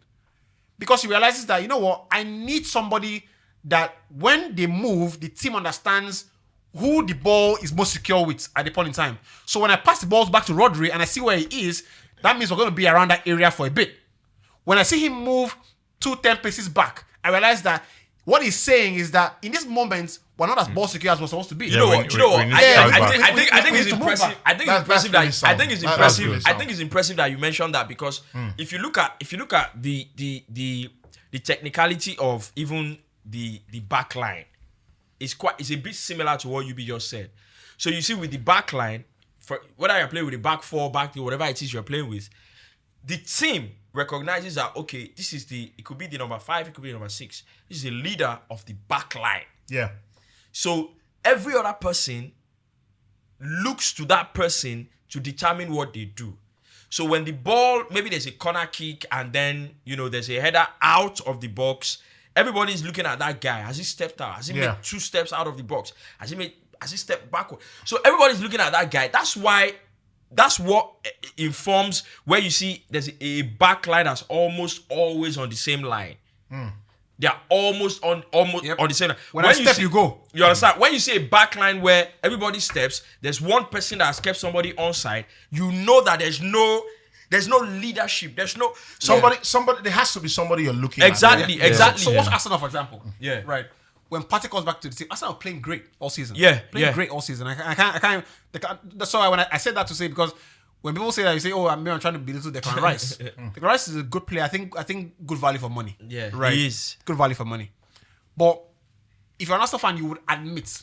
Because he realizes that, I need somebody that when they move, the team understands who the ball is most secure with at the point in time. So when I pass the balls back to Rodri and I see where he is, that means we're going to be around that area for a bit. When I see him move 10 paces back, I realize that what he's saying is that in this moment, we're not as ball secure as we're supposed to be. You know what? I think it's impressive. I think it's impressive that you mentioned that because if you look at the technicality of even the back line, it's a bit similar to what UB just said. So you see with the back line, for whether you're playing with the back 4, back 3, whatever it is you're playing with, the team recognizes that, okay, it could be the number 5, it could be the number 6. This is the leader of the back line. Yeah. So every other person looks to that person to determine what they do. So when the ball, maybe there's a corner kick and then, there's a header out of the box, everybody's looking at that guy. Has he stepped out? Has he made 2 steps out of the box? Has he stepped backward? So everybody's looking at that guy. That's what informs where you see there's a back line that's almost always on the same line. They're almost on the same line. When I step, you go. You understand? When you see a back line where everybody steps, there's one person that has kept somebody onside, you know that there's no leadership. There's no somebody. There has to be somebody you're looking exactly, at. Exactly. So watch Arsenal, for example. Yeah. Right. When Partey comes back to the team, Arsenal are playing great all season. Playing great all season. I can't. That's why when I said that to say, because when people say that, you say, "Oh, I'm trying to belittle Declan Rice." Declan Rice is a good player. I think good value for money. Yeah, right. He is good value for money. But if you're an Arsenal fan, you would admit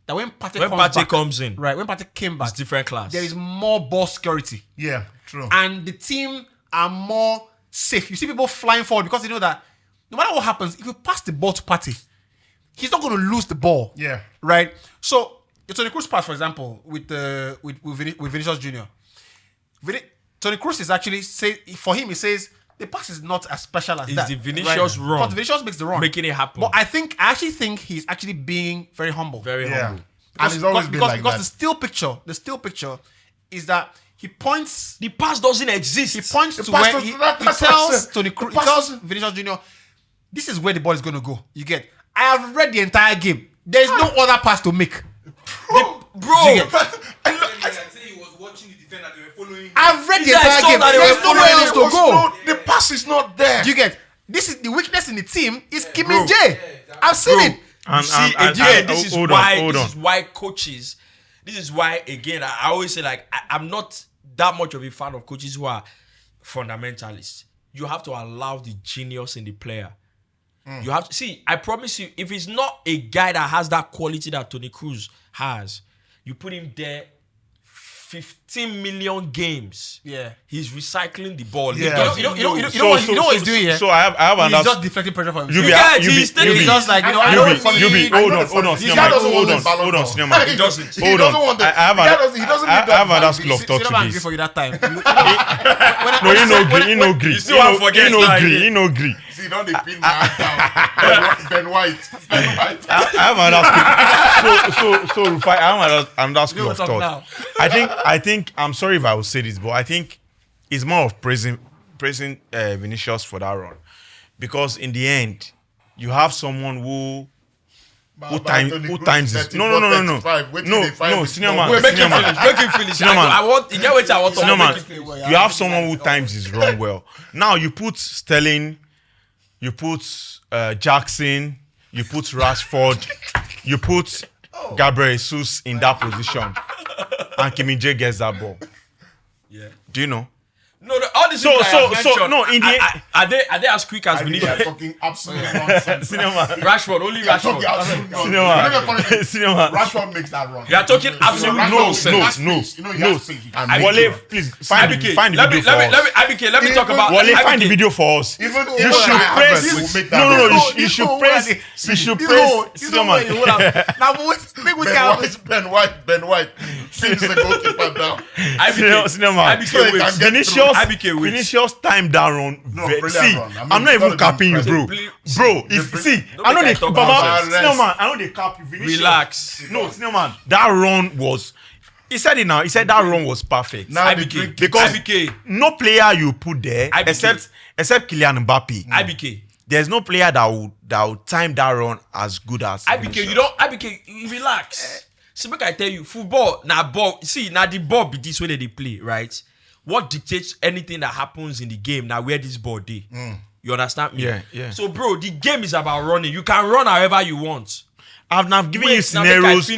that when Partey comes in, right? When Partey came back, it's different class. There is more ball security. Yeah, true. And the team are more safe. You see people flying forward because they know that no matter what happens, if you pass the ball to Partey, he's not going to lose the ball. Yeah. Right? So, Toni Kroos pass, for example, with Vinicius Jr. Toni Kroos is actually, for him, he says, the pass is not as special as that. It's the Vinicius run. But Vinicius makes the run. Making it happen. But I actually think he's actually being very humble. Very humble. And he's always been like because that. the still picture is that he points... The pass doesn't exist. He points to where he tells Toni Kroos, he tells Vinicius Jr., this is where the ball is going to go. You get... I have read the entire game. There is no other pass to make. Bro. I've read the entire game. There's nowhere else to go. The pass is not there. You get... This is the weakness in the team is Kim Min-jae. I've seen it. This is why coaches... This is why, again, I always say, like, I'm not that much of a fan of coaches who are fundamentalists. You have to allow the genius in the player. You have to see. I promise you, if he's not a guy that has that quality that Toni Kroos has, you put him there 15 million games. Yeah, he's recycling the ball. Yeah. You know what he's doing here. So I have he's just deflecting pressure from him. He's just like hold on, Cinema. He doesn't want that. He doesn't need that. I have another school of thought to this. For you that time. He no agree. He no agree. See, don't they pin my hand down. Ben White. I have another school. So Rufai, I have another school of thought. I think I'm sorry if I will say this, but I think it's more of praising Vinicius for that run, because in the end, you have someone who times this. No, senior man. Make him finish. You have someone who times his run well. Now you put Sterling, you put Jackson, you put Rashford, you put Gabriel Jesus in that position, and Kim Min-jae gets that ball. Yeah. Do you know? No, all these things are they as quick as Vinicius? They are talking absolute nonsense. Rashford, only Rashford. Rashford makes that run. You are talking absolute nonsense. Wale, please find the video for us. Let me talk about Wale, find the video for us. You should praise. You should praise. Ben White. Sends the goalkeeper down. Vinicius time that run. I'm not even capping you, bro. I know they cap you. Relax. No, Snowman, that run was. He said it now. He said that run was perfect. Now because no player you put there except Kylian Mbappe. IBK. There's no player that would time that run as good as IBK. You relax. So make I tell you, football ball. See, the ball be this way that they play, right? What dictates anything that happens in the game now where this ball dey. You understand me? Yeah. So bro, the game is about running. You can run however you want. I've given you scenarios of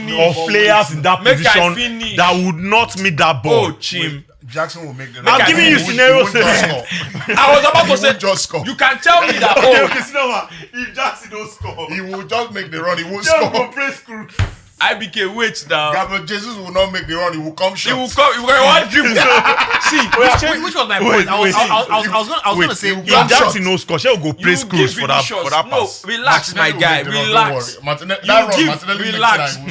players in that position that would not meet that ball. Oh, Chim. Jackson will make the. I'm giving you scenarios. I was about to say, just score. You can tell me that. If Jackson don't score, he will just make the run. He won't just score. go praise Cruz. IBK, wait now. Gabriel Jesus will not make the run. He will come short. He will come. He will one dribble. See, Which was my point? I was going to say, If Jackson no score, she'll go play screws for that pass. No, relax, my guy. Relax.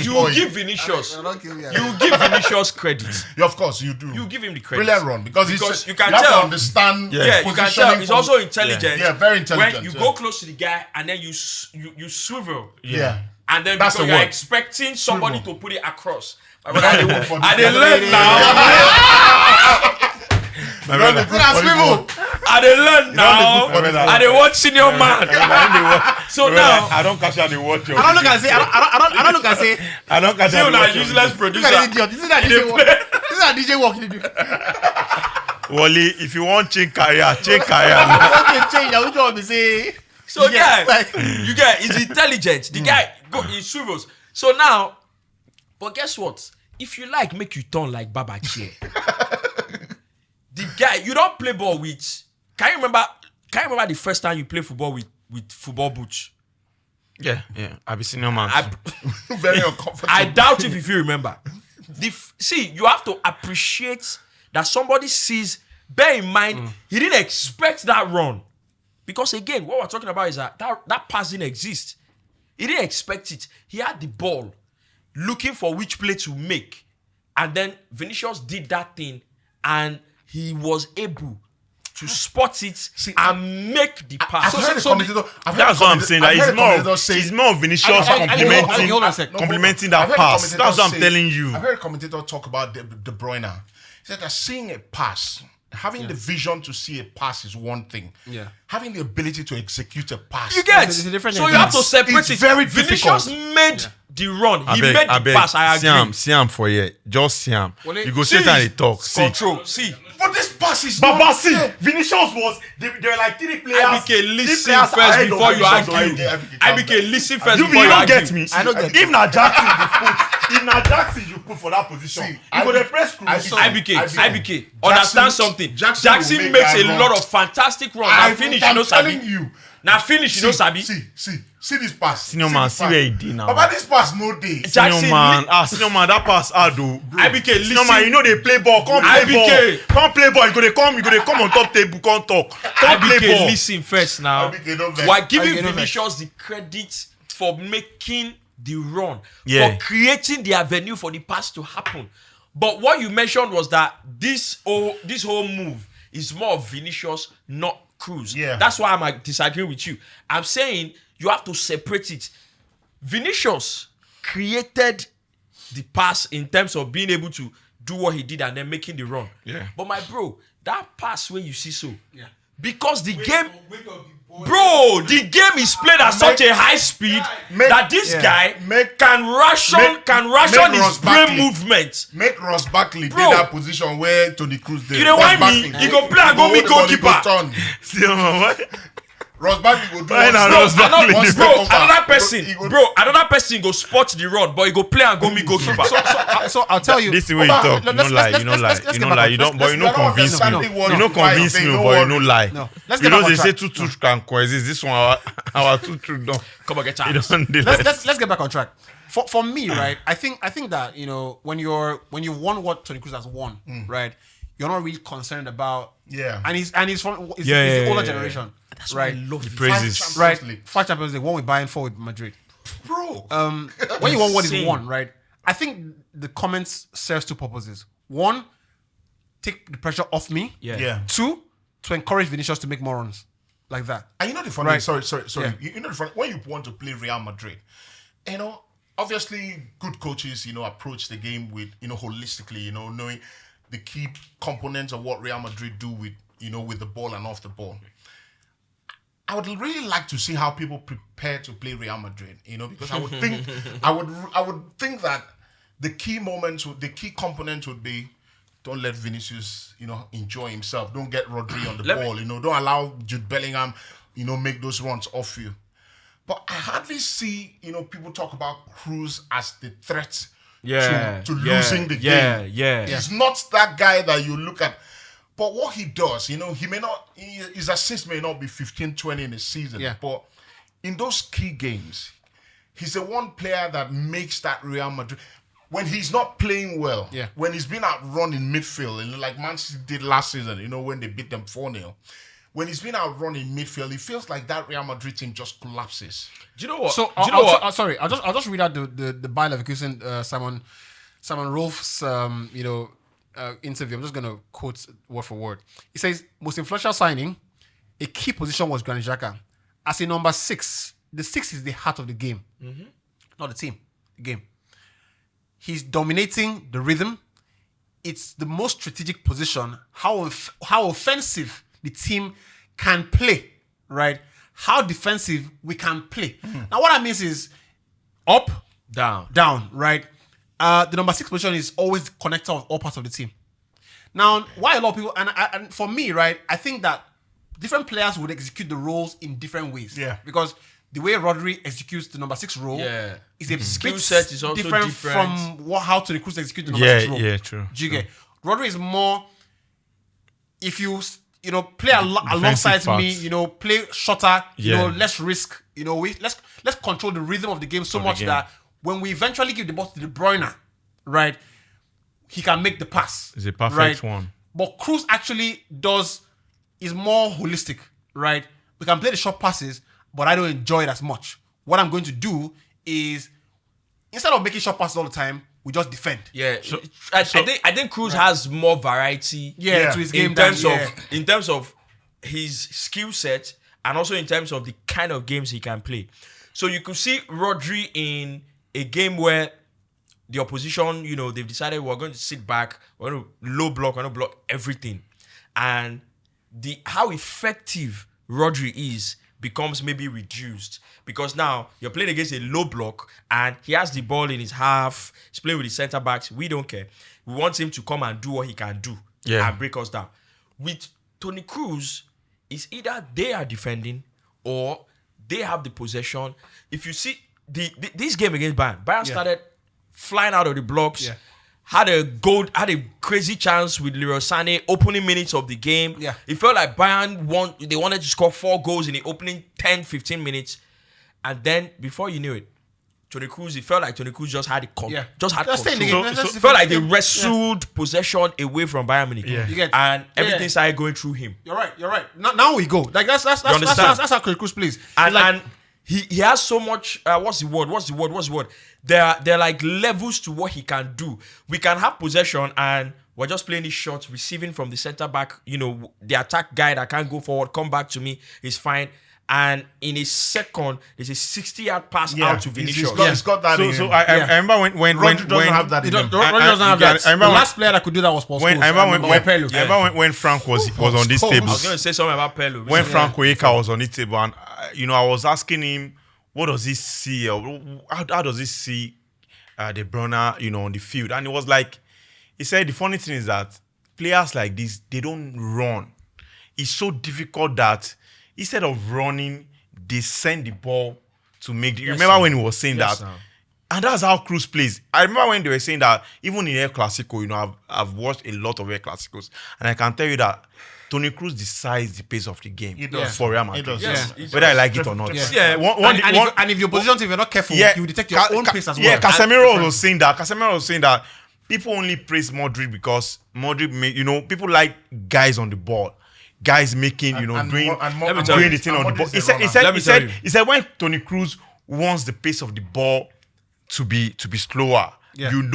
You give Vinicius. You give Vinicius credit. Yeah, of course, you do. You give him the credit. Brilliant run because you can have tell. to understand. Yeah, you can tell. He's also intelligent. Yeah, very intelligent. When you go close to the guy and then you swivel. Yeah. And then That's because the you're word. expecting somebody to put it across. I For they the- learn now. My brother. I they learn now. I they watch senior man. So now I don't catch how they watch. I don't look and say, I don't look and say, I don't catch how you they are watch. useless look producer. at this idiot. This is not DJ walk. This is not DJ walk. You do. Wally, if you want change career. Okay, change. Now which one be say? So Yeah, yeah, like- you get he's intelligent. The guy he swivels. So now, but guess what? If you like, make you turn like Baba Chair. The guy you don't play ball with. Can you remember the first time you played football with football boots? Yeah. I be senior man. Very uncomfortable. I doubt if you remember. See, you have to appreciate that somebody sees. Bear in mind, he didn't expect that run. Because again, what we're talking about is that pass didn't exist. He didn't expect it. He had the ball, looking for which play to make. And then Vinicius did that thing, and he was able to spot it and make the pass. That's what I'm saying. That it's more of Vinicius complimenting that pass. That's what I'm telling you. I've heard a commentator talk about De Bruyne. He said that seeing a pass, having the vision to see a pass is one thing. Yeah. Having the ability to execute a pass. You get It's a different so thing. you have to separate It's it. very Vinicius difficult. made the run. He made the pass. I agree. See him for you. Just see him. Well, You go straight and they talk. See. Control. See. But this pass is But not see, there. Vinicius was there were like 3 players. IBK, listen players first ahead of before you Vinicius argue. already. IBK, listen first You before you don't argue. get me. I don't get If na Jackson you put, you put for that position, See, you go dey press cruise. IBK, understand something. Jackson Jackson will make makes that a run. lot of fantastic runs. Now finish, you know, I'm telling Sabi. you. Now finish, you know, Sabi. See this pass. Senior man, see where he did now. But this pass no day. Jackson, Senior man, that pass hard though. IBK, Senior man, you listen. know they play ball. Come play IBK. ball. Come play ball. You go dey come on top table. Come talk. Come play IBK, ball. listen first now. IBK, don't vex. We're giving IBK, don't Vinicius the credit for making the run, Yeah. for creating the avenue for the pass to happen. But what you mentioned was that this whole move is more of Vinicius, not Cruz. Yeah. That's why I'm disagreeing with you. I'm saying you have to separate it. Vinicius created the pass in terms of being able to do what he did and then making the run. Yeah. But my bro, that pass when you see so, Yeah. because the game. Bro, the game is played at such a high speed that this guy can ration his Ross brain Barkley. movement. Make Ross Barkley Bro. be that position where Tony Cruz did. You know why me? He go play and go meet goalkeeper. Senior man, what? Ross Barkley go do Why one not step. Ross Barkley? One step Bro, over. another person go spot the run, but he go play and go meet goalkeeper. So I'll tell you. This is the way you talk. You don't lie. You don't lie. You don't lie. You don't. But you don't convince me. You don't convince me. But you don't lie. No. Let's You get know back they on say track. two truths can coexist. This one, our two truths don't. Come on, get You chance. don't. Let's get back on track. For me, right? I think that when you've won what Tony Cruz has won, right? You're not really concerned about and he's from he's the older generation. That's right. why I love The it. praises. Right. 5 Champions League, 1 with Bayern, 4 with Madrid. Bro. When you won what is Insane. won, right? I think the comments serves 2 purposes. 1, take the pressure off me. Yeah. 2, to encourage Vinicius to make more runs like that. And you know the funny, Right. sorry. Yeah. You know the funny, when you want to play Real Madrid, obviously good coaches, approach the game with, holistically, knowing the key components of what Real Madrid do with, with the ball and off the ball. I would really like to see how people prepare to play Real Madrid, because I would think, I would think that the key components would be, don't let Vinicius, enjoy himself. Don't get Rodri on the ball. Don't allow Jude Bellingham, make those runs off you. But I hardly see, people talk about Cruz as the threat to losing the game. Yeah. He's not that guy that you look at. But what he does, he may not, his assists may not be 15, 20 in a season. Yeah. But in those key games, he's the one player that makes that Real Madrid. When he's not playing well, when he's been outrun in midfield, and like Man City did last season, when they beat them 4-0, when he's been outrun in midfield, it feels like that Real Madrid team just collapses. Do you know what? So, sorry, I'll just read out the Bayer Leverkusen Simon Rolf's interview. I'm just gonna quote word for word. He says, most influential signing, a key position was Granit Xhaka. As a number 6, the 6 is the heart of the game, not the team, the game. He's dominating the rhythm. It's the most strategic position. How offensive the team can play, right? How defensive we can play. Now, what that means is up, down, right? The number 6 position is always the connector of all parts of the team. Now, why a lot of people, and for me, right, I think that different players would execute the roles in different ways. Yeah. Because the way Rodri executes the number 6 role is a skill bit set is also different from how Toni Kroos executes the number 6 role. Yeah, true. Do you get? Rodri is more, if you play alongside me, play shorter, less risk, let's control the rhythm of the game so much that when we eventually give the ball to De Bruyne, right, he can make the pass. It's a perfect one. But Kroos actually is more holistic, right? We can play the short passes, but I don't enjoy it as much. What I'm going to do is, instead of making short passes all the time, we just defend. Yeah, I think Kroos has more variety. To his game in terms of his skill set, and also in terms of the kind of games he can play. So you could see Rodri in a game where the opposition, they've decided we're going to sit back, we're going to low block, we're going to block everything, and how effective Rodri is becomes maybe reduced, because now you're playing against a low block and he has the ball in his half, he's playing with the center backs. We don't care. We want him to come and do what he can do and break us down. With Toni Kroos, it's either they are defending or they have the possession. If you see this game against Bayern started flying out of the blocks. Had a crazy chance with Leroy Sané opening minutes of the game. It felt like Bayern they wanted to score 4 goals in the opening 10-15 minutes. And then before you knew it, it felt like Toni Kroos just had control. It felt like they wrestled possession away from Bayern Munich. And everything started going through him. You're right. Now we go. Like that's how Toni Kroos plays. And he has so much. What's the word? There are like levels to what he can do. We can have possession and we're just playing these shots, receiving from the center back. The attack guy that can't go forward, come back to me, is fine. And in a second, there's a 60-yard pass out to Vinicius. He's got that. I remember when Rodri doesn't have that. Rodri doesn't have that. The last player that could do that was Paul Scholes. I remember when Frank was on this table. I was going to say something about Pelu. When Frank Ojeka was on this table, and I was asking him, what does he see? How does he see De Bruyne, on the field? And it was like, he said the funny thing is that players like this, they don't run. It's so difficult that instead of running, they send the ball to make the... Remember when he was saying that? Sir. And that's how Kroos plays. I remember when they were saying that, even in El Clasico, I've watched a lot of El Clasicos, and I can tell you that Toni Kroos decides the pace of the game for Real Madrid. Whether I like it or not. And if your position, if you're not careful, you detect your own pace as well. Yeah, Casemiro was saying that people only praise Modric because Modric, people like guys on the ball. Guys making, doing the thing on the ball. He said when Toni Kroos wants the pace of the ball to be slower,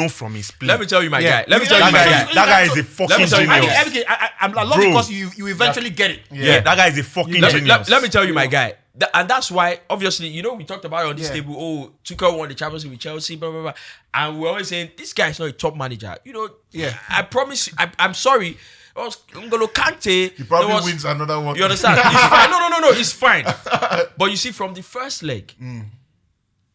from his play. Let me tell you, my guy. That guy is a fucking genius. I love it because you eventually get it. Yeah, that guy is a fucking genius. Let me tell you, my guy. And that's why, obviously, we talked about it on this table. Oh, Tuchel won the Champions League with Chelsea, blah, blah, blah. And we're always saying, this guy is not a top manager. I promise you, I'm sorry. N'Golo Kante. He probably wins another one. You understand? It's fine. No, it's fine. But you see, from the first leg,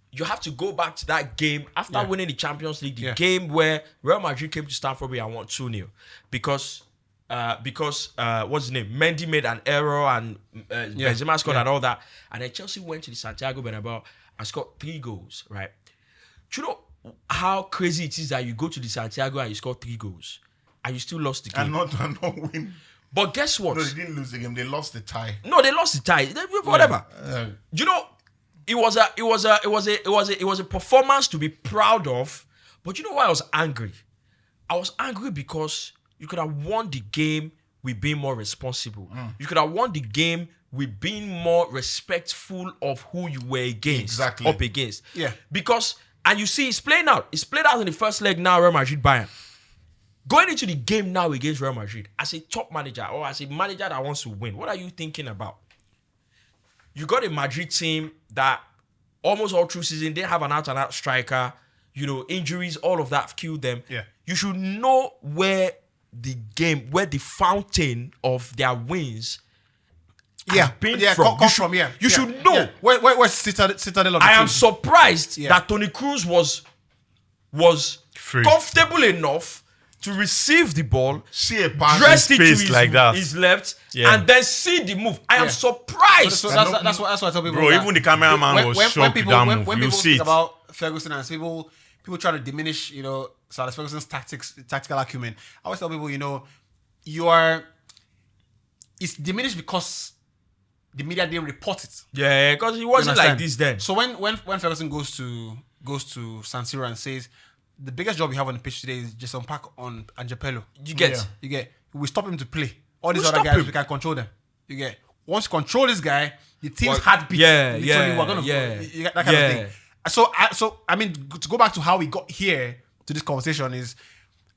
you have to go back to that game after winning the Champions League, the game where Real Madrid came to Stamford Bridge and won 2-0. Because what's his name? Mendy made an error and Benzema scored and all that. And then Chelsea went to the Santiago Bernabeu and scored 3 goals, right? Do you know how crazy it is that you go to the Santiago and you score 3 goals? And you still lost the game. And not win. But guess what? No, they didn't lose the game. They lost the tie. No, they lost the tie. Whatever. Do you know, was a performance to be proud of. But you know why I was angry? I was angry because you could have won the game with being more responsible. You could have won the game with being more respectful of who you were up against. Yeah. Because, and you see, it's playing out. It's played out in the first leg now, Real Madrid Bayern. Going into the game now against Real Madrid, as a top manager or as a manager that wants to win, what are you thinking about? You got a Madrid team that almost all through season, they have an out-and-out striker. You know, injuries, all of that have killed them. Yeah. You should know where the fountain of their wins been from. You should know. Where's Citadel of the I team? am surprised that Toni Kroos was Free. comfortable enough to receive the ball, See a pass. dress it to space like that. his left, Yeah. and then see the move. I am surprised. So that's what I tell people. Bro, even the cameraman was shocked with that move. When You people see speak it. about Ferguson and people try to diminish, Sir Alex Ferguson's tactical acumen. I always tell people, it's diminished because the media didn't report it. Yeah, because it wasn't like this then. So when Ferguson goes to San Siro and says the biggest job you have on the pitch today is just unpack on Angepello. You get. We stop him to play. All these We'll other stop guys, him. we can control them. You get. Once you control this guy, the team's Well, heartbeat. yeah, literally, yeah, we're gonna yeah, you get that kind of thing. So I mean, to go back to how we got here to this conversation is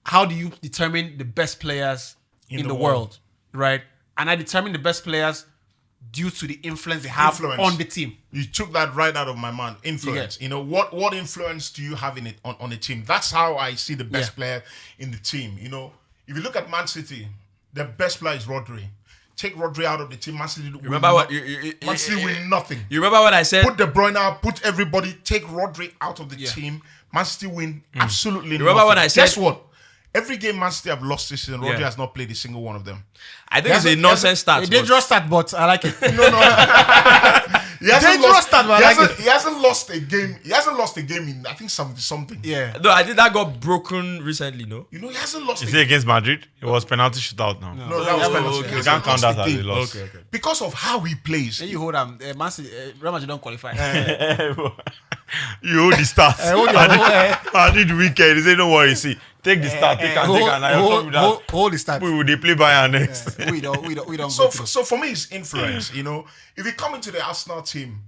how do you determine the best players in the world, right? And I determine the best players due to the influence they have on the team. You took that right out of my mind. Influence. Yeah. What influence do you have in it on the team? That's how I see the best player in the team. If you look at Man City, the best player is Rodri. Take Rodri out of the team, Man City Remember what? Man City win nothing. You remember what I said? Put De Bruyne out, put everybody, take Rodri out of the team. Man City win absolutely nothing. Remember what I said? Guess what? Every game Man City have lost this season, Rodri Yeah. has not played a single one of them. I think it's a nonsense start. A dangerous start, but I like it. He hasn't Dangerous lost, start, but I like it. he hasn't lost a game. He hasn't lost a game in I think 70 something. Yeah. No, I think that got broken recently, no? He hasn't lost a Is game. it against Madrid? It was penalty shootout now. No, that was penalty. okay. He You can't hasn't count lost that a as a game. loss. Okay. Because of how he plays. Then you hold them. Man City, Real Madrid don't qualify. You hold the start. hold your- I need the weekend. He say, don't worry, see. Take the start. Take and take and I will come with that. Hold the start. We will they play Bayern next. We don't So, go through. so for me, it's influence. If you come into the Arsenal team,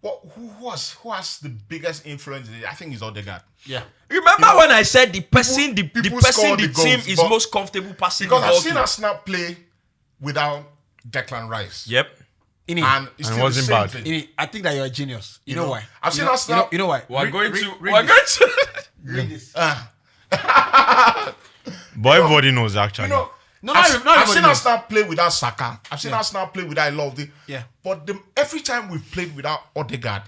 who has the biggest influence? I think it's Odegaard. Yeah. Remember when I said the person people the score the team goals, is but- most comfortable passing Because the I've ball seen to? Arsenal play without Declan Rice. Yep. Ini, And it's And still wasn't the same bad. thing. Ini, I think that you're a genius. You know why? I've seen you know, Arsenal- You know why? We're going to. read We're going this. to. Read this. But everybody knows actually. No, I've everybody seen knows. Arsenal play without Saka. I've seen Arsenal play without Lovely. Yeah. But every time we've played without Odegaard,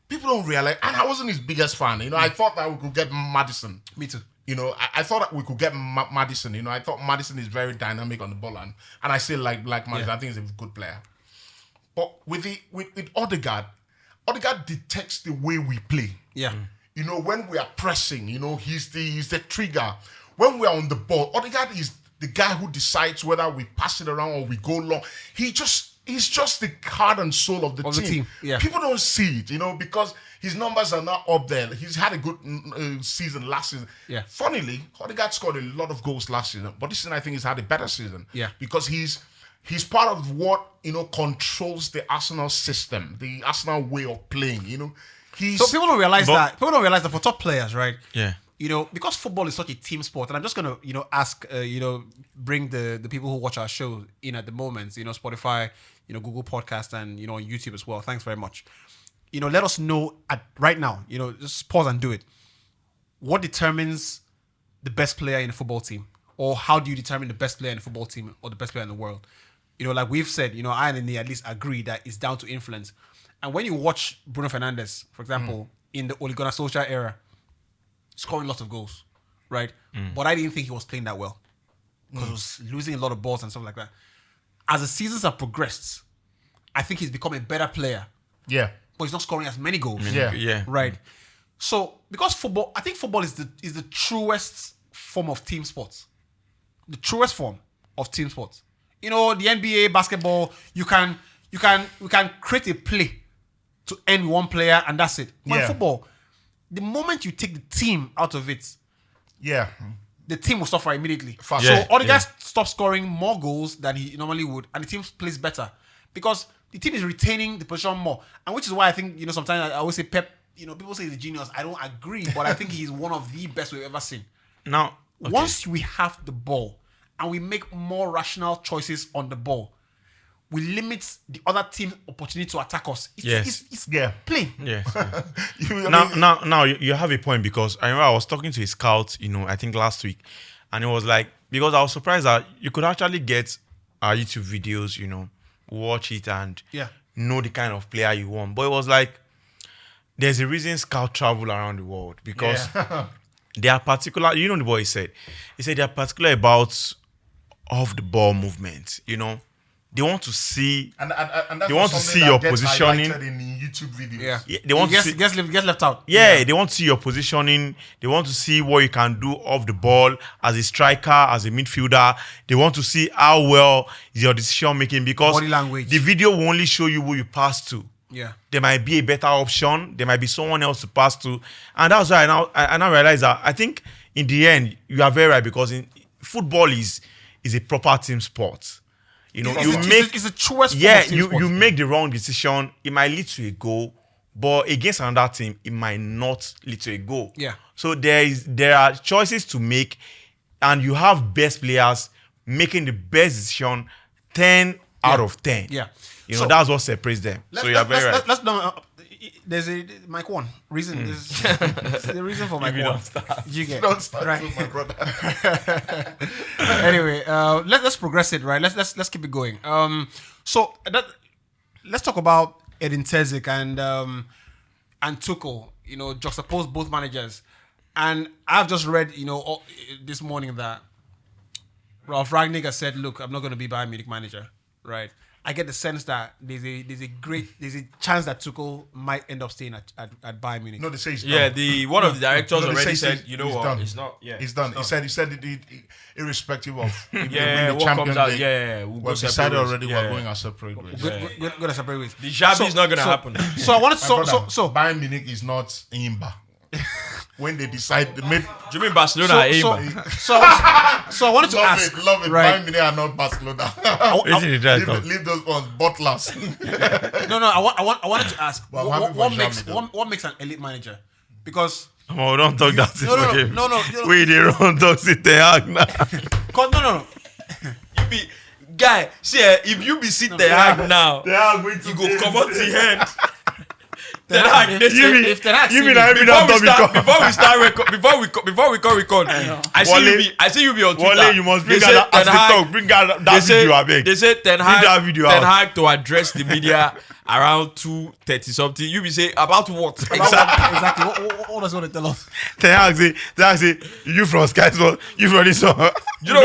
people don't realize. And I wasn't his biggest fan. I thought that we could get Maddison. Me too. I thought that we could get Maddison. I thought Maddison is very dynamic on the ball, and I still like Maddison. Yeah. I think he's a good player. But with Odegaard, Odegaard detects the way we play. Yeah. When we are pressing, he's the trigger. When we are on the ball, Odegaard is the guy who decides whether we pass it around or we go long. He's just the heart and soul of the team. Yeah. People don't see it, because his numbers are not up there. He's had a good season last season. Yeah. Funnily, Odegaard scored a lot of goals last season, but this season I think he's had a better season. Yeah. Because he's part of what controls the Arsenal system, the Arsenal way of playing. So people don't realize that. People don't realize that for top players, right? Yeah. Because football is such a team sport, and I'm just gonna, ask, bring the people who watch our show in at the moment, Spotify, Google Podcast, and on YouTube as well. Thanks very much. Let us know right now. Just pause and do it. What determines the best player in a football team, or how do you determine the best player in a football team or the best player in the world? Like we've said, I and Nene at least agree that it's down to influence. And when you watch Bruno Fernandes, for example, in the Ole Gunnar Solskjaer era, scoring lots of goals, right? But I didn't think he was playing that well because he was losing a lot of balls and stuff like that. As the seasons have progressed, I think he's become a better player, Yeah. but he's not scoring as many goals. Yeah. Right. So because I think football is the truest form of team sports. The truest form of team sports. The NBA, basketball, we can create a play to end one player and that's it. But in Yeah. football, the moment you take the team out of it, Yeah. the team will suffer immediately. Fast. So Yeah, Odegaard stops scoring more goals than he normally would, and the team plays better because the team is retaining the position more. And which is why I think, sometimes I always say Pep, people say he's a genius. I don't agree, but I think he's one of the best we've ever seen. Now, okay. Once we have the ball and we make more rational choices on the ball, we limit the other team's opportunity to attack us. It's Yeah. plain. Yes. I mean, Now you have a point because I remember I was talking to a scout, I think last week, and it was like, because I was surprised that you could actually get our YouTube videos, watch it and know the kind of player you want. But it was like, there's a reason scout travel around the world because they are particular. The boy said they are particular about off the ball movement. They want to see. And that's they want to something see that your gets positioning. highlighted in the YouTube videos. Yeah. They want to see. Gets left out. Yeah, they want to see your positioning. They want to see what you can do off the ball as a striker, as a midfielder. They want to see how well is your decision making because Body language. the video will only show you who you pass to. Yeah. There might be a better option. There might be someone else to pass to, and that's why I now realize that I think in the end you are very right because football is a proper team sport. It's a truest form Yeah, of team sport. you make the wrong decision, it might lead to a goal, but against another team, it might not lead to a goal. Yeah. So there are choices to make, and you have best players making the best decision 10 out of 10. Yeah. So that's what separates them. So you are very right. There's a Mike one reason. There's the reason for Mike you one. don't start. You get Don't start right. with my brother. Anyway, let's progress it, right? Let's keep it going. Let's talk about Edin Terzic and Tuchel. Juxtapose both managers, and I've just read this morning that Ralf Rangnick has said, "Look, I'm not going to be Bayern Munich manager." Right? I get the sense that there's a chance that Tuchel might end up staying at Bayern Munich. No, they say he's Yeah, done. one of the directors No, they already say said, you know he's what, done. it's not. Yeah, He's done. it's He said it irrespective of if they win Yeah, the what comes Champions out, League. yeah, we'll go We've separate decided ways. already Yeah. we're going our separate ways. Good to separate ways. The Xabi is not going to happen. So I wanted My brother, so Bayern Munich is not Imba. When they decide, they made Do you mean Barcelona are so aim? so I wanted to ask. love it. Right. Bayern Munich are not Barcelona. Isn't it right? leave those ones butlers. No. I wanted to ask. Well, I'm happy for What makes an elite manager? Because Oh, don't talk that. no. We the wrong talk sit there now. No. You be guy. See, if you be sit there now, They are going to you go come out the hand. Ten Hag, if Ten Hag see me- Before we come record, I see you be on Twitter. Wale, you must bring They say that as Ten the Hag- talk. Bring that they video, I say, beg. they say Ten Bring that video Hag out. to address the media around 2:30 something. You be say about what? Exactly. What does want to tell us? Ten Hag say, you from Sky Sports, you from this one. Do you know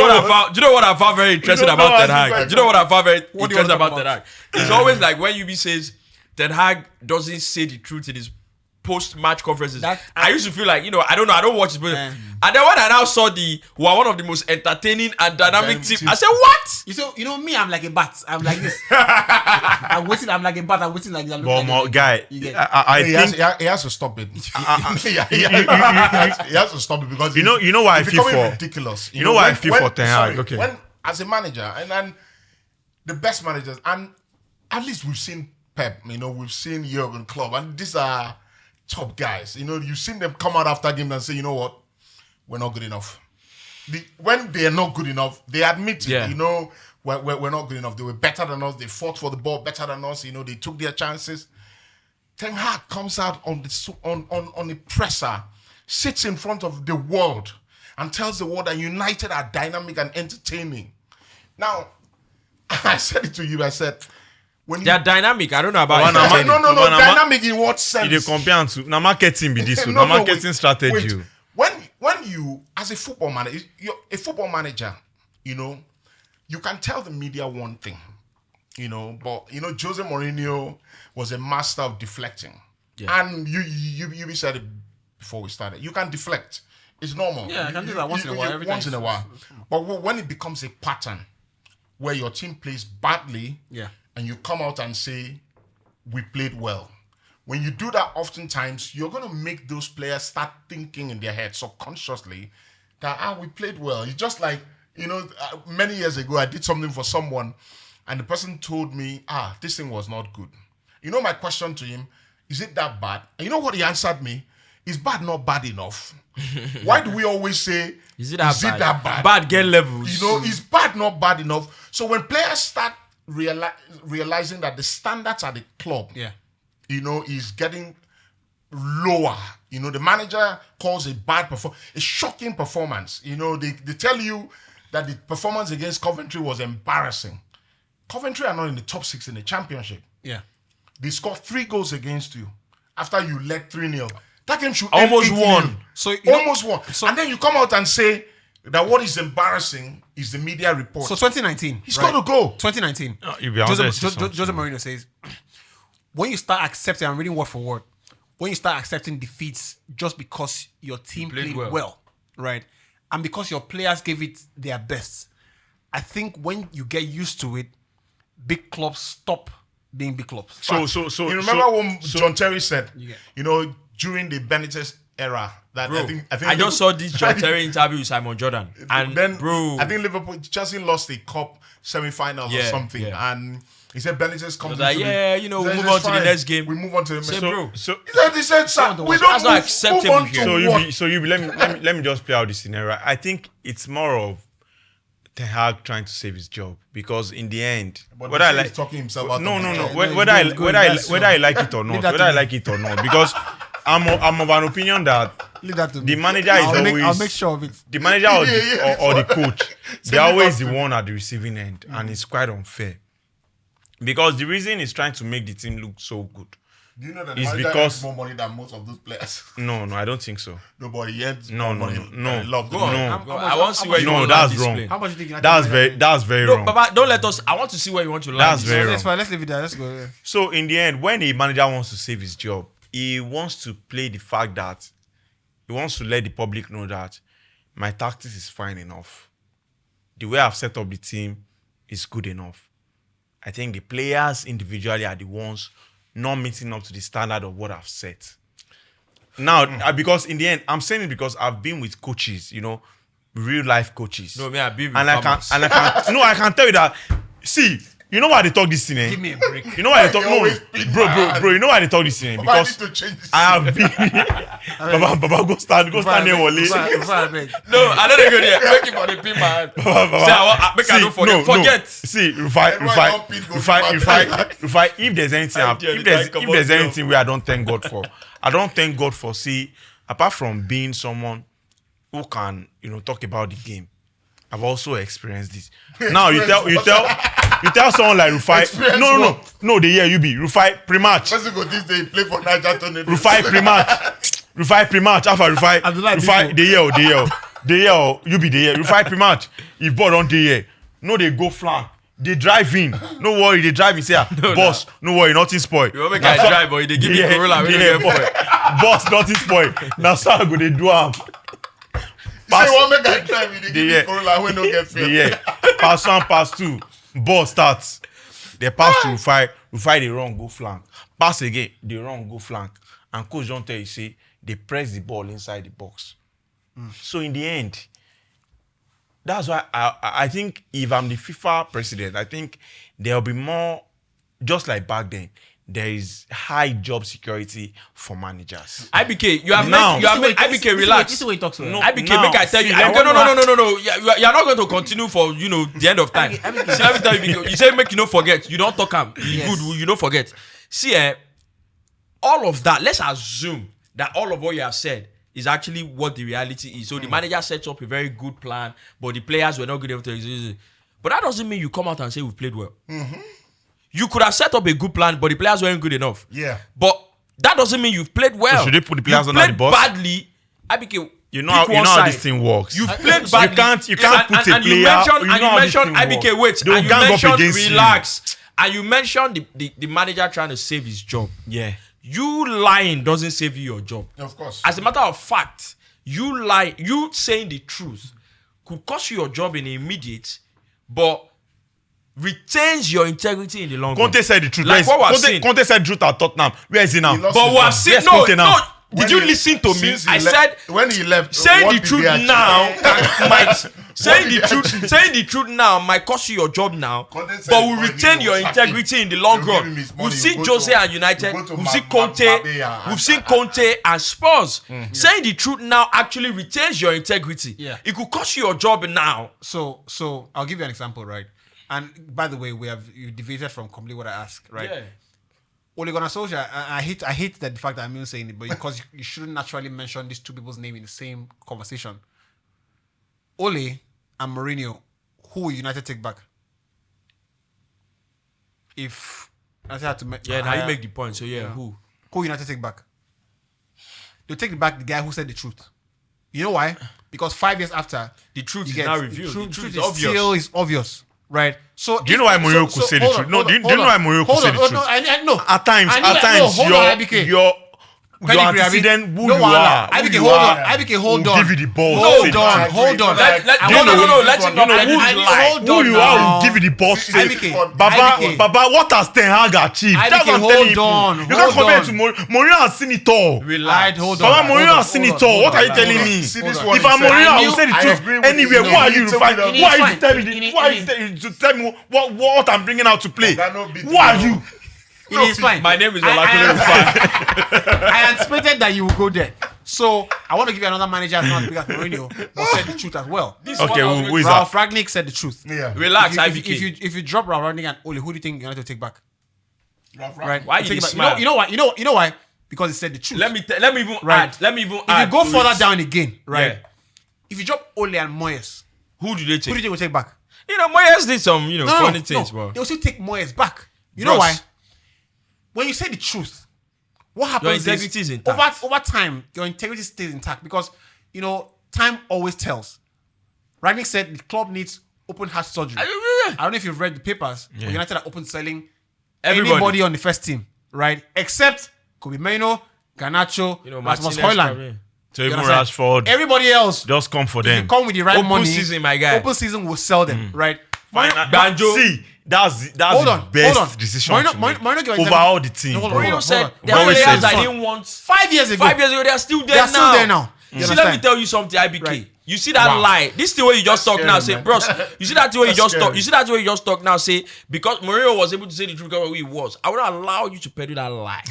what I found very interesting don't about know Ten what's Hag? going Do you know what I found very What do you interesting want about to Ten talk Hag? It's always like when Yubi says Ten Hag doesn't say the truth in his post-match conferences. I used to feel like, I don't know, I don't watch it, but and then when I now saw who are one of the most entertaining and dynamic team, I said, what? Me, I'm like a bat. I'm like this. I'm waiting. I'm like a bat. I'm waiting like this. But my guy, I think he has to stop it. He has to stop it because you know why I it's feel becoming for ridiculous. you know why I feel for Ten Hag. Okay, when as a manager and the best managers, and at least we've seen Pep, we've seen Jurgen Klopp, and these are top guys. You've seen them come out after game and say, you know what, we're not good enough. When they are not good enough, they admit it. Yeah. We're not good enough. They were better than us. They fought for the ball better than us. They took their chances. Ten Hag comes out on the presser, sits in front of the world, and tells the world that United are dynamic and entertaining. Now, I said it to you. I said, They're dynamic. I don't know about Well, it. no. Dynamic in what sense? you dey compare to now marketing be this one. No, Now marketing wait. strategy. When you, as a football manager, you're a football manager, you can tell the media one thing, but Jose Mourinho was a master of deflecting. Yeah. And you said it before we started. You can deflect. It's normal. Yeah, I can do that once in a while, every Once time. in a while. But when it becomes a pattern where your team plays badly, Yeah. and you come out and say, we played well. when you do that oftentimes, you're going to make those players start thinking in their head subconsciously that, we played well. It's just like, many years ago, I did something for someone and the person told me, this thing was not good. My question to him, is it that bad? And you know what he answered me? Is bad not bad enough? Why do we always say, is it that bad? Bad get levels. Is bad not bad enough? So when players start realizing that the standards at the club, is getting lower. The manager calls a a shocking performance. They tell you that the performance against Coventry was embarrassing. Coventry are not in the top 6 in the championship. Yeah. They scored 3 goals against you after you led 3-0. That game should almost end won. So almost won. And then you come out and say that what is embarrassing is the media report. So 2019. He's got to go. 2019. Jose Mourinho says, when you start accepting, I'm reading word for word, when you start accepting defeats just because your team played well, right? And because your players gave it their best, I think when you get used to it, big clubs stop being big clubs. So you remember when John Terry said, during the Benitez era, that bro, I think just saw this John Terry interview with Simon Jordan, and then bro, I think Chelsea lost a cup semi-final or something, and he said Benitez comes like, we move on to the next game. We move on to the next game. He said, sir, we don't move on to let me just play out this scenario. I think it's more of Ten Hag trying to save his job, because in the end, whether I like talking himself out whether I like it or not, because I'm of an opinion that the manager is always. I'll make sure of it. The manager or the coach, they're always the one at the receiving end, and it's quite unfair. Because the reason he's trying to make the team look so good. Do you know that the manager has more money than most of those players? No, I don't think so. Nobody yet. No. I want to see where you want to that's wrong. How much do you think? That's very wrong. Baba, don't let us. I want to see where you want to land. That's very wrong. That's fine. Let's leave it there. Let's go. Yeah. So in the end, when a manager wants to save his job, he wants to play the fact that he wants to let the public know that my tactics is fine enough. The way I've set up the team is good enough. I think the players individually are the ones not meeting up to the standard of what I've set. Now, because in the end, I'm saying it because I've been with coaches, real life coaches. No, man, I've been with I can tell you that. See, you know why they talk this thing? Give me a break. You know why they talk? No, bro. You know why they talk this thing? Because I have been. Baba, go stand there, Wale. No, I don't go there. Make it for the people, man. Make I don't forget. Forget. See, if there's anything where I don't thank God for, See, apart from being someone who can, talk about the game, I've also experienced this. Now you tell someone like Rufai. No, they hear you be Rufai pre-match. Let's go this day play for Niger. Rufai pre-match. After Rufai, they hear. You be there. Rufai pre-match. If ball don't hear, no, they go flank. They drive in. No worry, they drive in. Say, boss, no worry, nothing spoil. You want make I drive, but they give me Corolla. Boss, nothing spoil. Now, so I go they do am. Say one make I drive, they give me Corolla when no get fail. Yeah. Pass 1, pass 2. Ball starts. They pass to Rufai. Rufai, they run, go flank. Pass again, they run, go flank. And coach don't tell you, say, they press the ball inside the box. So in the end, that's why I think if I'm the FIFA president, I think there'll be more, just like back then, there is high job security for managers. IBK, IBK, relax. This is what he talks about. No, IBK, make I tell you. No. You're not going to continue for the end of time. See, let me tell you, you say make you don't forget. You don't talk him. Good, you don't forget. See, all of that. Let's assume that all of what you have said is actually what the reality is. So the manager sets up a very good plan, but the players were not good enough to execute. But that doesn't mean you come out and say we played well. You could have set up a good plan, but the players weren't good enough. Yeah. But that doesn't mean you've played well. So should they put the players under the bus? Badly. IBK, you know how this thing works. You played badly. You can't put a player. You mentioned IBK, wait. And you mentioned relax. And you mentioned the manager trying to save his job. Yeah. You lying doesn't save you your job. Of course. As a matter of fact, you saying the truth could cost you your job in immediate, but retains your integrity in the long run. Conte said the truth. Like what we're saying. Conte said the truth at Tottenham. Where is he now? But we have seen Yes, no. Conte now. Did you listen to me? I said when he left, saying what the did truth he achieve? now might saying did the he truth achieve? saying the truth now might cost you your job now, Conte said but he will wanted retain him your to integrity in the long You give him run. his money, We've you seen go Jose to- and United. you go to We've seen Marbella Conte. and- We've seen Conte and Spurs. Saying the truth now actually retains your integrity. Yeah. It could cost you your job now. So I'll give you an example, right? And by the way, you deviated from completely what I asked, right? Yeah. Ole Gunnar Solskjaer, I hate that the fact that I'm even saying it, but because you shouldn't naturally mention these two people's name in the same conversation. Ole and Mourinho, who will United take back? If I had to Now you make the point. So who? who United take back? They'll take back the guy who said the truth. You know why? Because 5 years after, The truth you is get- now revealed. The The truth truth is is obvious. still is obvious, right? So Do you know why Mourinho could say the hold truth? on, No, hold do on, you know why Mourinho could hold say on, the hold truth? on, I know. At times, I know, hold on, IBK. your Can you agree, antecedent, Abi? who No you wahala. are, IBK, who hold you on. are, IBK, hold will on. give you the balls. to Hold say the on, truth. hold on. Let I him wanna- know. Let him know. No, who's I- lie? hold Who on you now. are will give you the balls to say, IBK, Baba, what has Ten Hag achieved? IBK, That's what I'm hold telling you. on, You can't hold compare on. it to Mourinho has seen it all. Right, hold on. Baba, hold Mourinho on, has seen hold it on, all. hold What on, are you hold on. telling me? See this Hold one If he I'm said. Mourinho, I will I say the I truth. agree with Anywhere, you. who are you to Tell me find? that- Who are you Fine. to tell me? Why are you to tell me what I'm bringing out to play? That no big Who are deal. you? It is fine. My name is I Olakune. I anticipated that you would go there. So I want to give you another manager as not as big as Mourinho, but said the truth as well. Okay, who is Ralph that? Ragnick said the truth. Yeah. Relax, If IBK. you drop Ralph Ragnick and Ole, who do you think you're going to take back? Right? Why Take you it back. smile? You know why? You know why? Because he said the truth. Let me even Right. add. Let me even If add. you go to further it. down again, right? Yeah. If you drop Ole and Moyes, Who do they who do you take? think will take back? Moyes did some funny things, no. bro. They'll still take Moyes back. You know Bros. why? When you say the truth, what happens integrity is is intact. over time, your integrity stays intact because time always tells. Ragnick said the club needs open heart surgery. I don't know if you've read the papers, but United are open selling anybody on the first team, right? Except Kobe Mainoo, Garnacho, Rasmus Højlund. So even understand? Rashford, Everybody else, just come for if you them. come with the right Open money, season, my guy. open season will sell them, right? Banjo. See, that's Hold the on, best hold on. decision Mourinho- to make Mourinho gave an over example. all the team. No, hold bro. on, Mourinho hold said on. there are always players said I so. didn't want. 5 years ago. 5 years ago, they are still there They are now. still there now. You See, let me understand? tell you something, IBK. Right. You see that lie. This the way you just talk scary, now. Say, man. bros. You see that the way you That's just talk. scary. You see that the way you just talk now. Say because Mourinho was able to say the truth because of who he was. I would not allow you to peddle that lie.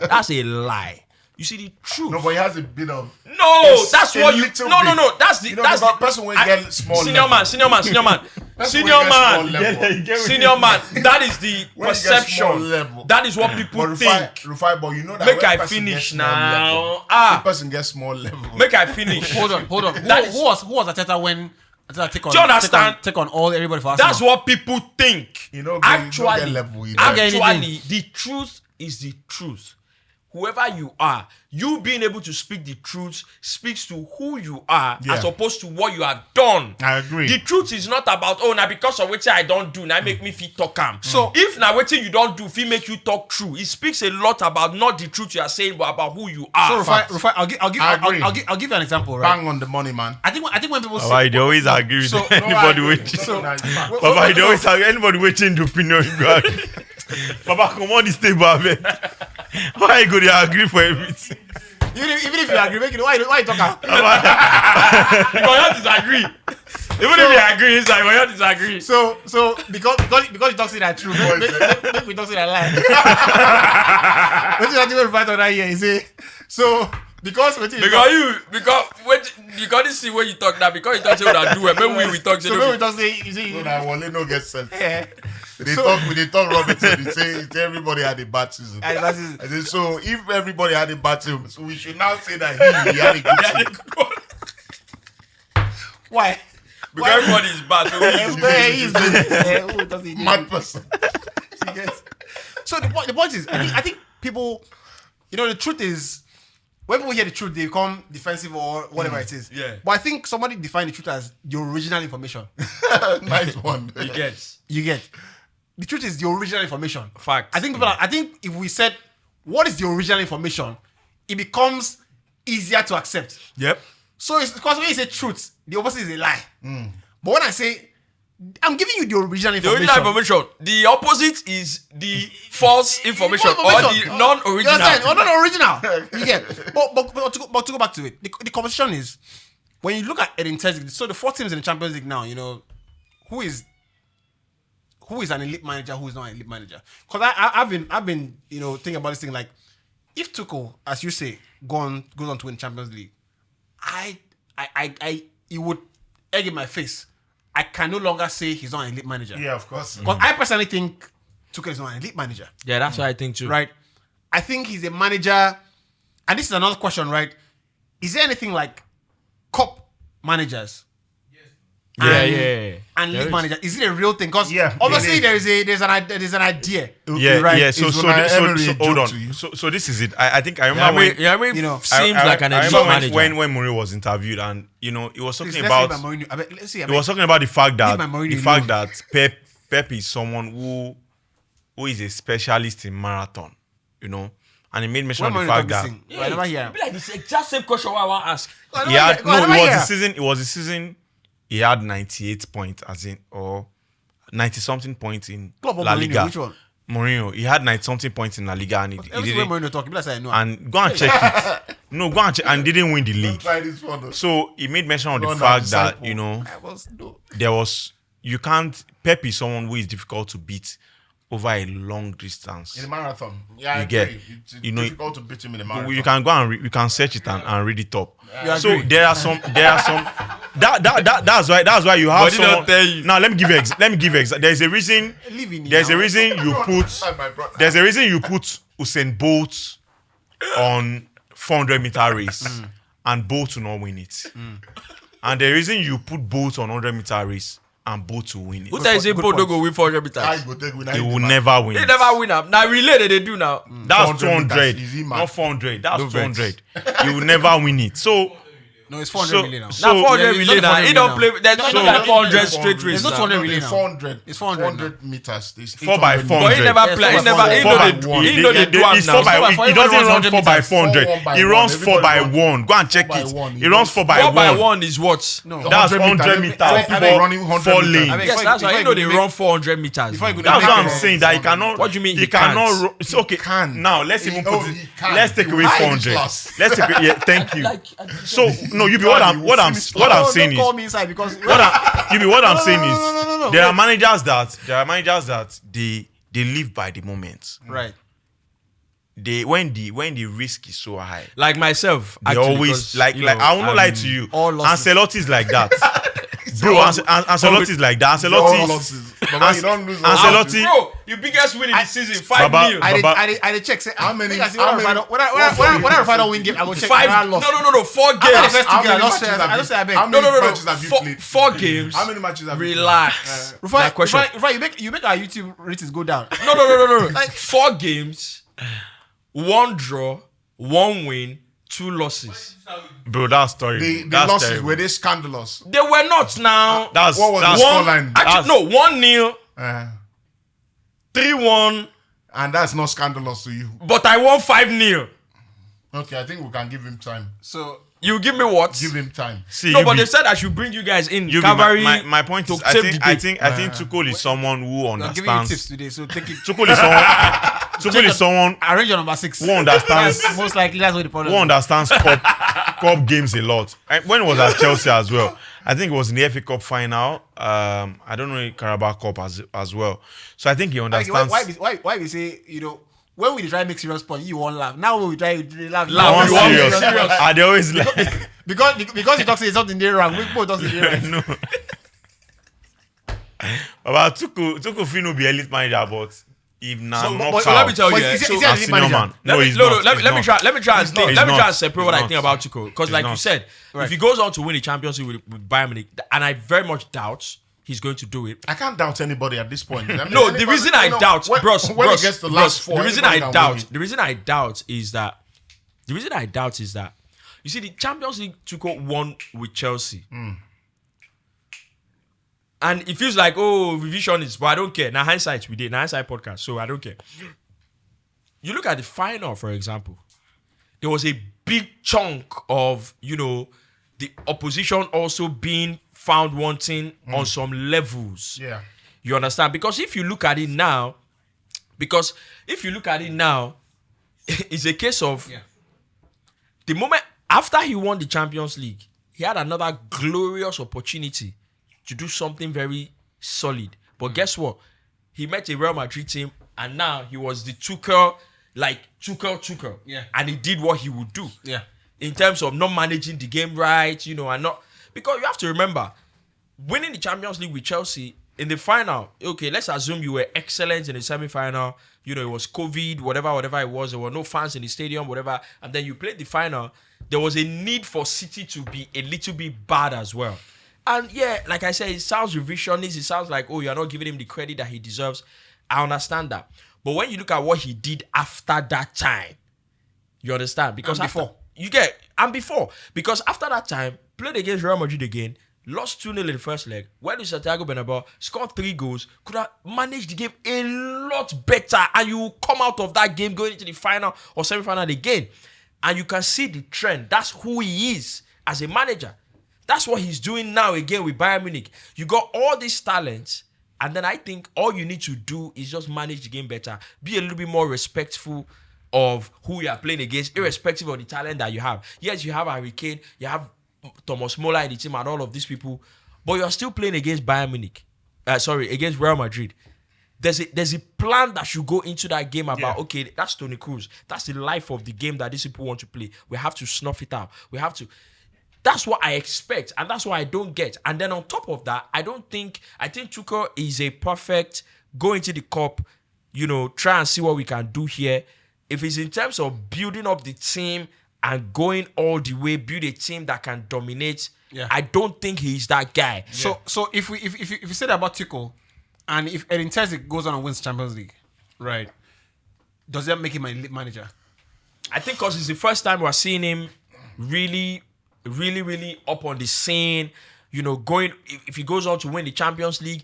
That's a lie. You see the truth. No, but he has a bit of. No, that's a what you. little No. bit. That's the. You know, that's the the person will get small Senior level. man. Senior man. Person will Senior get man. small level. Senior man. That is the When you get small perception. level. That is what people But think. Rufai, but you know that Make when I person finish gets small now. level, Ah. the person gets small level. Make I finish. Hold on. That Who was Ateta when Ateta take on? Do you understand? Take on all everybody for Arsenal. That's what people think. You know, actually, you don't get level, you know. actually, the truth is the truth. Whoever you are, you being able to speak the truth speaks to who you are Yeah. as opposed to what you have done. I agree. The truth is not about now because of what I don't do, now make me feel talk calm. So- if now what you don't do, feel make you talk true, it speaks a lot about not the truth you are saying, but about who you are. So Rufai, I'll give you an example, right? Bang on the money, man. I think when people say Baba, they always agree with So- anybody No, I waiting. agree. So- Baba, they always agree. Anybody waiting to opinion. you go agree. Baba, come on this table, abeg. Why you go dey agree for everything? even if you agree, make it why you talk out? You cannot disagree. Even if you agree, it's like, you cannot disagree. So because you talk say that true, make we talk say that lie. What you think we fight on that here? You say so because what you Because this is when you talk now, because you talk say what I do, and maybe we talk say so no when we be- talk say you say So that Wale no get sense. yeah. They So- talk Robinson. They say everybody had a bad season. And that is- I say, so if everybody had a bad season, so we should now say that he had a good season. why? because everybody is bad. So we- Who does he Mad person. Yes. So the point is, I think people, the truth is, when people hear the truth, they become defensive or whatever it is. Yeah. But I think somebody defined the truth as the original information. Nice one. He gets You get the truth is the original information. Facts. I think if we said what is the original information, it becomes easier to accept. Yep. So it's because when you say truth, the opposite is a lie. But when I say I'm giving you the original The information. original information. The opposite is the false information or the You non-original. understand? Or not original. You get. But to go back to it, the conversation is when you look at it intensity. So the 4 teams in the Champions League now, who is an elite manager, who is not an elite manager? Because I've been thinking about this thing like, if Tuchel, as you say, goes on to win Champions League, it would egg in my face. I can no longer say he's not an elite manager. Yeah, of course. Because I personally think Tuchel is not an elite manager. Yeah, that's what I think too. Right? I think he's a manager, and this is another question, right? Is there anything like cup managers? And league manager, is it a real thing? Because obviously there's an idea. Right? So hold on. So this is it. I think I remember when seems like an elite manager. When Mourinho was interviewed, and he was talking about the fact that Pep is someone who is a specialist in marathon, and he made mention of the fact that I never hear. It'd be like the exact same question I want to ask. It was the season. He had 98 points, or 90-something points in La Liga. Which one? Mourinho. He had 90-something points in La Liga, and he didn't. Mourinho talking, I know. And go and check it. No, go and check, and didn't win the league. So he made mention of the fact that you can't. Pep is someone who is difficult to beat over a long distance. In a marathon. Yeah, I agree. It's difficult to beat him in a marathon. You can go and you can search it and read it up. So there are some that's why you have someone. Now let me give you there's a reason you put Usain Bolt on 400-meter race and Bolt will not win it. And the reason you put Bolt on 100-meter race and Bolt to win it. Who tells you Bolt don't go win 400 meters? He will never win. They never win up. Now relay they do now. That's 200, not 400. That's 200. He will never win it. So no, it's 400 million now. Now 400 million now. He don't play. There's not like 400 straight race. It's not 200 million now. 400. It's 400 meters. 4x400. But he never play. He know they do It's 4x. He doesn't run 4x400. He runs 4x1. Go and check it. He runs 4x1. 4x1 is what? No, that's 100 meters. 4 lanes. Yes, that's why they run 400 meters. That's what I'm saying. That he cannot. What do you mean he cannot? It's okay. Now let's even put it. Let's take away 400. Let's take. Yeah, thank you. So no, you be what I'm saying is. Call me inside because what I'm saying is there are managers that they live by the moment. Right. When the risk is so high, like myself, they actually, always like I will not lie to you. Ancelotti is like that. Bro, Ancelotti is like that. Ancelotti. Bro, your biggest win in the season, 5-0. I check. Say how many? When I find out win game, I will check. 5. No. 4 games. How many matches have you played? 4 games. How many matches have you played? Relax. Rufai, you make our YouTube ratings go down. No. Like 4 games, 1 draw, 1 win, 2 losses. Bro, that's terrible. The That's losses, terrible. were they scandalous? They were not now. What was the scoreline? Actually, no, 1-0, 3-1. And that's not scandalous to you. But I won 5-0. Okay, I think we can give him time. So you give me what? Give him time. See, no, but they said I should bring you guys in. My point is, I think Tuchel is someone who I'm giving you understands. tips today, so take it. Tuchel is someone Arrange your number 6. who understands. Most likely that's what the problem. Who understands cup games a lot. And when it was at Chelsea as well, I think it was in the FA Cup final. I don't know Carabao Cup as well. So I think he understands. Why we say when we try to make serious point, you won't laugh. Now when we try to laugh, you want serious. They always laugh. because you talk say something there wrong. We both talk say right. No. About Tuchel Fino be elite manager, but if not let me tell you, is he an elite manager? No, he's not. Let me try and separate what I think about Tuchel. Because like you said, Right. if he goes on to win the Champions League with Bayern Munich, and I very much doubt he's going to do it. I can't doubt anybody at this point. No, the reason I doubt, bros, when it gets to the last 4, the reason I doubt is that you see the Champions League Tuchel won with Chelsea. And it feels like, revision is, but I don't care. Now hindsight we did, hindsight podcast, so I don't care. You look at the final, for example. There was a big chunk of, the the opposition also being found wanting on some levels. Yeah. You understand? Because if you look at it now, it's a case of the moment after he won the Champions League, he had another glorious opportunity to do something very solid. But guess what? He met a Real Madrid team, and now he was the Tuchel. Yeah. And he did what he would do. Yeah. In terms of not managing the game right, and not, because you have to remember, winning the Champions League with Chelsea in the final, okay, let's assume you were excellent in the semi-final, it was COVID, whatever it was, there were no fans in the stadium, whatever, and then you played the final, there was a need for City to be a little bit bad as well. And yeah, like I said, it sounds revisionist, it sounds like, you're not giving him the credit that he deserves. I understand that. But when you look at what he did after that time, you understand? Because because after that time, played against Real Madrid again, lost 2-0 in the first leg, went to Santiago Bernabeu, scored 3 goals, could have managed the game a lot better, and you come out of that game going into the final or semi-final again, and you can see the trend. That's who he is as a manager. That's what he's doing now again with Bayern Munich. You got all these talents, and then I think all you need to do is just manage the game better, be a little bit more respectful of who you are playing against, irrespective of the talent that you have. Yes, you have Harry Kane, you have Thomas Muller in the team and all of these people, but you're still playing against Bayern Munich. Against Real Madrid. There's a plan that should go into that game about, okay, that's Toni Kroos. That's the life of the game that these people want to play. We have to snuff it out. We have to. That's what I expect, and that's what I don't get. And then on top of that, I think Tuchel is a perfect go into the cup, try and see what we can do here. If it's in terms of building up the team and going all the way, build a team that can dominate, I don't think he's that guy. So if you say that about Tuchel, and if Edin Terzic goes on and wins Champions League, right, does that make him a manager? I think because it's the first time we're seeing him really, really, really up on the scene, going, if he goes on to win the Champions League,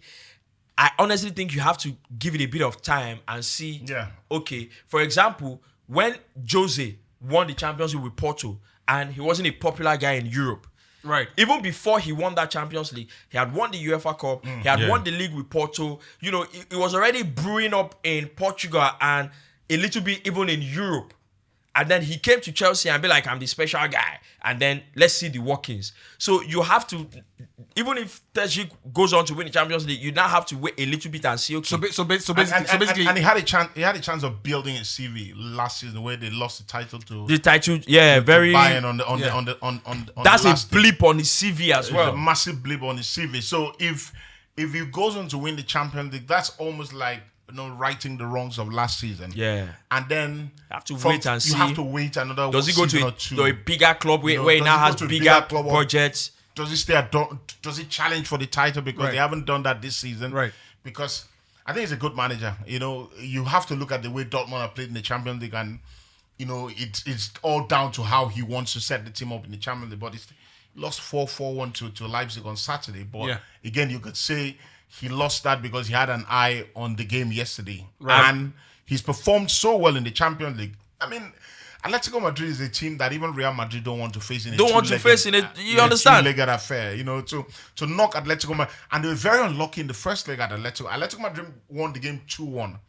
I honestly think you have to give it a bit of time and see, okay, for example, when Jose won the Champions League with Porto, and he wasn't a popular guy in Europe, right? Even before he won that Champions League, he had won the UEFA Cup, he had won the league with Porto, it was already brewing up in Portugal and a little bit even in Europe. And then he came to Chelsea and be like, I'm the special guy. And then let's see the workings. So you have to, even if Terzic goes on to win the Champions League, you now have to wait a little bit and see. Okay. So basically, and he had a chance. He had a chance of building a CV last season where they lost the title to very Bayern on the that's the a blip on his CV as well. It's a massive blip on his CV. So if he goes on to win the Champions League, that's almost like righting the wrongs of last season. Yeah. And then you have to wait and see. You have to wait another does he go to a bigger club where he now has bigger projects? Does he stay at does he challenge for the title because they haven't done that this season? Right. Because I think he's a good manager. You have to look at the way Dortmund have played in the Champions League, and it's all down to how he wants to set the team up in the Champions League. But he lost 4-1 to Leipzig on Saturday. But again, you could say he lost that because he had an eye on the game yesterday. Right. And he's performed so well in the Champions League. I mean, Atletico Madrid is a team that even Real Madrid don't want to face in it. Don't want to face in it. You understand? Two-legged affair, to knock Atletico Madrid. And they were very unlucky in the first leg at Atletico. Atletico Madrid won the game 2-1.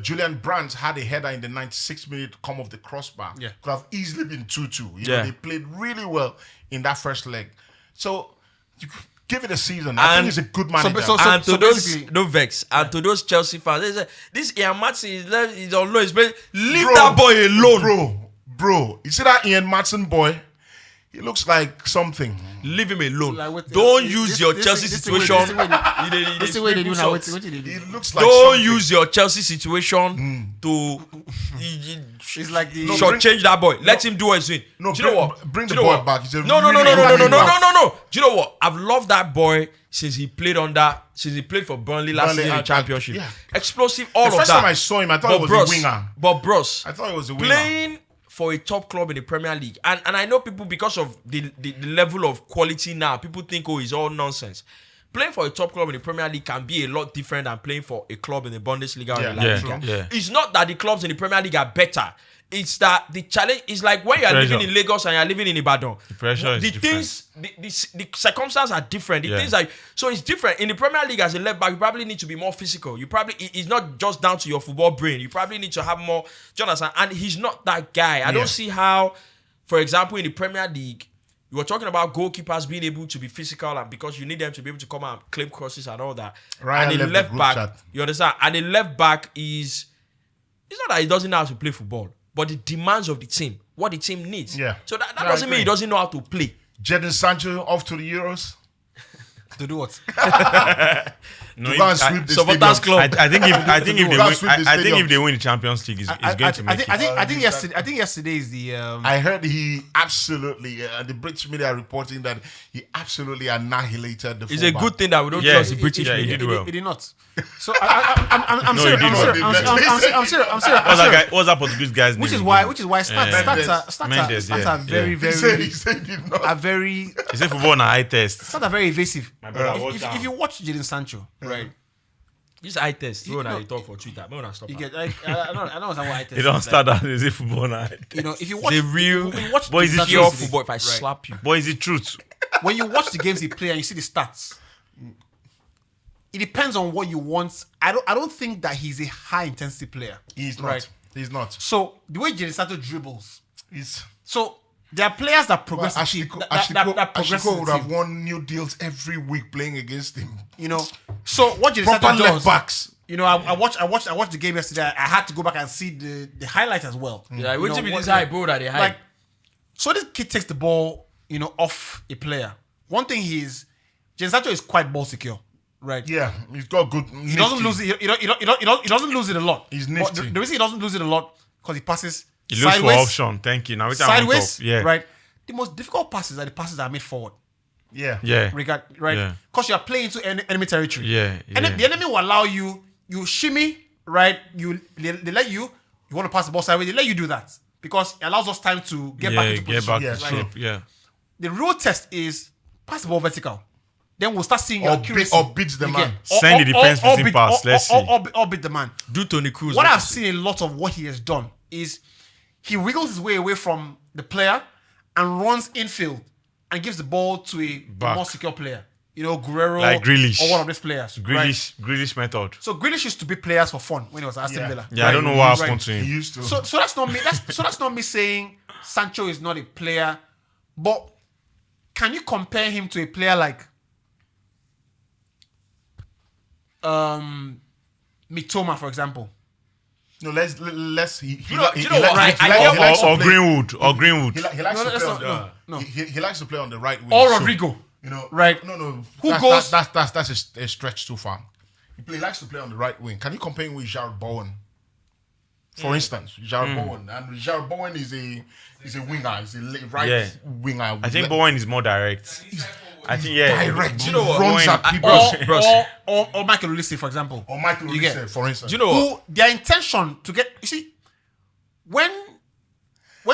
Julian Brandt had a header in the 96th minute come off the crossbar. Yeah. Could have easily been 2-2. They played really well in that first leg. So you give it a season. I think he's a good manager. To those Chelsea fans, they say, this Ian Matson is on low. Leave that boy alone. Bro. You see that Ian Matson boy? He looks like something. Leave him alone. Don't use your Chelsea situation. This is what they do now. He looks like Don't something. use your Chelsea situation to it's like the shortchange that boy. Let him do what he's doing. No, do you know what? Bring the boy back. He's a No. really Do you know what? I've loved that boy since he played for Burnley last season in the Championship. Explosive, all of that. The first time I saw him, I thought he was a winger. But bros, I thought he was a winger. Playing for a top club in the Premier League, and I know people, because of the level of quality now, people think, it's all nonsense. playing for a top club in the Premier League can be a lot different than playing for a club in the Bundesliga or Yeah, the La Liga. yeah. It's not that the clubs in the Premier League are better. It's that the challenge is like when you are living in Lagos and you are living in Ibadan. The pressure is things, the circumstances are different. The things so it's different in the Premier League. As a left back, you probably need to be more physical. You probably it's not just down to your football brain. You probably need to have more. Do you understand? And he's not that guy. I don't see how, for example, in the Premier League, you were talking about goalkeepers being able to be physical and because you need them to be able to come and claim crosses and all that. Ryan and the left back, chat. you understand? And the left back is, it's not that he doesn't know how to play football, but the demands of the team, what the team needs. Yeah. So that doesn't mean he doesn't know how to play. Jadon Sancho off to the Euros. To do what? No, To go and sweep the Supporters stadium. club. I think if they win the Champions League, it's going to make it. I think yesterday is the. I heard he absolutely, the British media are reporting that he absolutely annihilated the It's a fullback. good thing that we don't Yeah, trust the British yeah, he media. did well. It did not. So I'm No, serious. he did well. I'm serious. What's that Portuguese guy's name? Which is why stats Mendes, are very He said he did not. are very He said football na eye test. stats are very evasive. brother, watch out. If you watch Jadon Sancho, right? This eye test. You You know, know, you talk for Twitter. But when stop. You get like I don't understand why eye test. They don't is start that. They say football na eye test. You know, if you watch The real- when you watch Boy, is Jadon it Sancho pure yesterday, Football, if I right, slap you. But it's the truth. when you watch the games he play and you see the stats, it depends on what you want. I don't think that he's a high intensity player. He's not. Right. He's not. So the way Jadon Sancho dribbles, He's. so there are players that progress the team. That progress Ashiko would the have team. won new deals every week playing against him. You know, so what Jadon Proper Sancho left does. backs. You know, I watched the game yesterday. I had to go back and see the highlights as well. Yeah, You which know, be what- this high, bro, that they high. Like, so this kid takes the ball, you know, off a player. One thing Jadon Sancho is quite ball secure, right? Yeah, he's got good. He doesn't lose it. He doesn't lose it a lot. He's But nifty. The reason he doesn't lose it a lot because he passes He looks for sideways, option. Thank you. Now we time on top. sideways, Yeah. right? The most difficult passes are the passes that are made forward. Yeah. Yeah. Right? Yeah. Because you are playing into enemy territory. Yeah, And yeah. the enemy will allow you shimmy, right? They let you want to pass the ball sideways, they let you do that. Because it allows us time to get back into position. back Yeah, to sure. shape. Yeah. The real test is pass the ball vertical. Then we'll start seeing your Or accuracy. beat the You man. get- Send the defense beat- missing pass. Let's see. or beat the man. Do Tony Cruz. What I've seen a lot of what he has done is he wiggles his way away from the player and runs infield and gives the ball to a Back. more secure player. You know, Guerrero Like Grealish. or one of these players. Right? Grealish method. So Grealish used to be players for fun when he was at Aston Yeah. Villa. Yeah, I don't know what happened to He him. used to. So that's not me. That's not me saying Sancho is not a player, but can you compare him to a player like Mitoma, for example? No, let's. He You know what? likes to Or play- Greenwood. Or Greenwood. He likes No, to that's play not- on no. He likes to play on the right wing. Or So, Rodrigo. you know, Right. No. Who That's- goes- That's a stretch too far. He likes to play on the right wing. Can you compare him with Jared Bowen? For instance, Jared Bowen, and Jared Bowen is a winger. He's a right Yeah. winger. I think Bowen is more direct. I think, yeah. direct. You know what? Runs at people. Or Michael Olise, for example. Or Michael You get- Olise, for instance. Do you know what? Who their intention to get, you see, when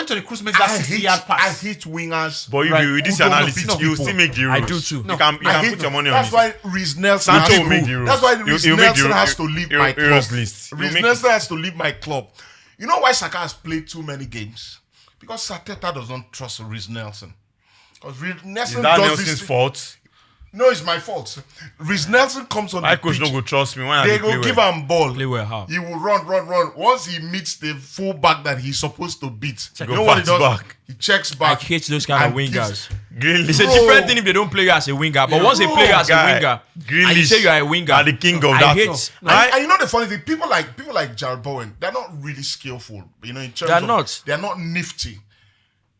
Tony Cruz makes that 60-yard I pass, hate wingers. But Right. with this Who don't know analysis, people. you still make the rules. I do too. You No, can I hate put your them. money on That's this. why Reece Nelson Sancho has will to make the rules. That's why Reece He'll make the Nelson ru- has to leave my club. Euros list. He'll Reece make- Nelson has to leave my club. You know why Saka has played too many games? Because Sateta does not trust Reece Nelson. Because Reece Is Nelson that does Nelson's this. fault? No, it's my fault. Reece Nelson comes on My the coach pitch. don't go trust me when I They play go give well. him ball. Play well, how? He will run. Once he meets the fullback that he's supposed to beat, you Go know what he pass does? back. He checks I back. hate those kind of and wingers. gives- Grealish. It's a different thing if they don't play you as a winger. But once they play you as a Guy, winger, and you Grealish say you are a winger, are the king of I that. hate. And you know the funny thing, people like Jared Bowen, they're not really skillful. You know, in terms They're of not. they're not nifty.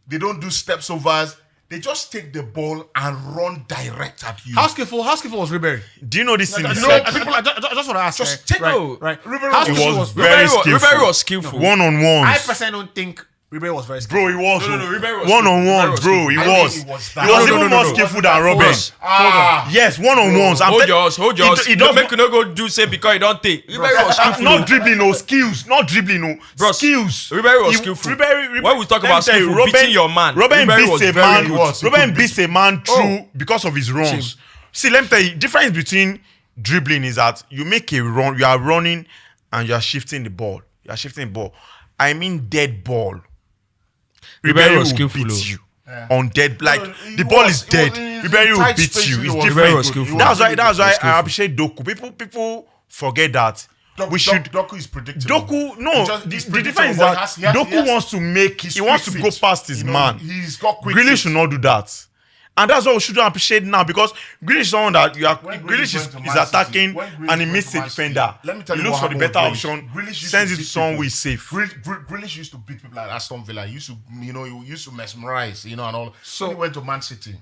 They don't do steps overs. They just take the ball and run direct at you. how skillful was Ribery? Do you know this thing? No, is I like just want to ask. Just right? take- right, No. right. Ribery How was- skillful He was was very skillful. Ribery was skillful. one-on-ones. I personally don't think Ribery was very skillful. Bro, he was. No, Ribery was one-on-ones, skillful. bro. He I was. think he was He that. was No, even no, more no. skillful than Robin. Yes, one-on-ones. I'm Hold tell- yours. He He does don't make you no go do say because you don't take. Ribery was skillful. not dribbling, no skills. Not dribbling, no Bro, skills. Ribery was He- skillful. Ribery, When we talk let me about tell you, skillful, beating your man, Robin Ribery beats was a very man. good. was. He Robin could beats a man through because of his runs. See, let me tell you, difference between dribbling is that you make a run, you are running and you are shifting the ball. You are shifting the ball. I mean dead ball. Ribeiro was will skillful, beat though. you on dead. Like the ball is dead. Ribeiro will beat you. It's different. That's why I appreciate Doku. People forget that. We should. Doku is predictable. Doku, no. The difference is that Doku wants to make. He wants to go past his man. He's got quick. Grealish should not do that. And that's what we should appreciate now, because Grealish is someone that Grealish is attacking and he misses a defender. Let me tell he you looks what for the better happened with option, Grealish used sends to it to beat someone people. who is safe. Grealish used to beat people at Aston Villa. He used to, he used to mesmerize, and all. So when he went to Man City.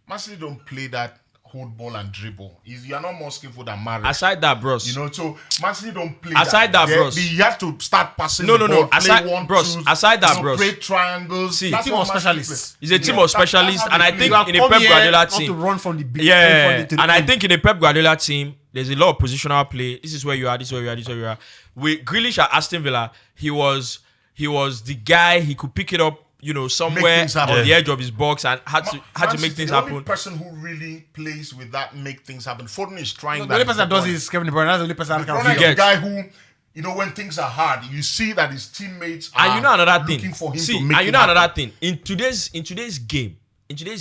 Man City don't play that hold ball and dribble. You are not more skillful than Mahrez. Aside that, bros. So Man City don't play Aside that, bros. You have to start passing No. the ball, Aside, play one, bros. twos, Aside that, bros. play triangles. See, That's team what of Man City specialists. He's a team of specialists, and I think You have in a come Pep here Guardiola not team, to run from the big yeah, to the and I end. think in a Pep Guardiola team, there's a lot of positional play. This is where you are. This is where you are. This is where you are. With Grealish at Aston Villa, he was the guy. He could pick it up, somewhere things happen. on the edge of his box, and had to Man make City, things the only happen. person who really plays with that make things happen. Foden is trying The only that. person that does it is Kevin De Bruyne. That's the only person that can Ronaldo figure. is the guy who, when things are hard, you see that his teammates are And you know another looking thing. for him See, to make and you it know happen. another thing. In today's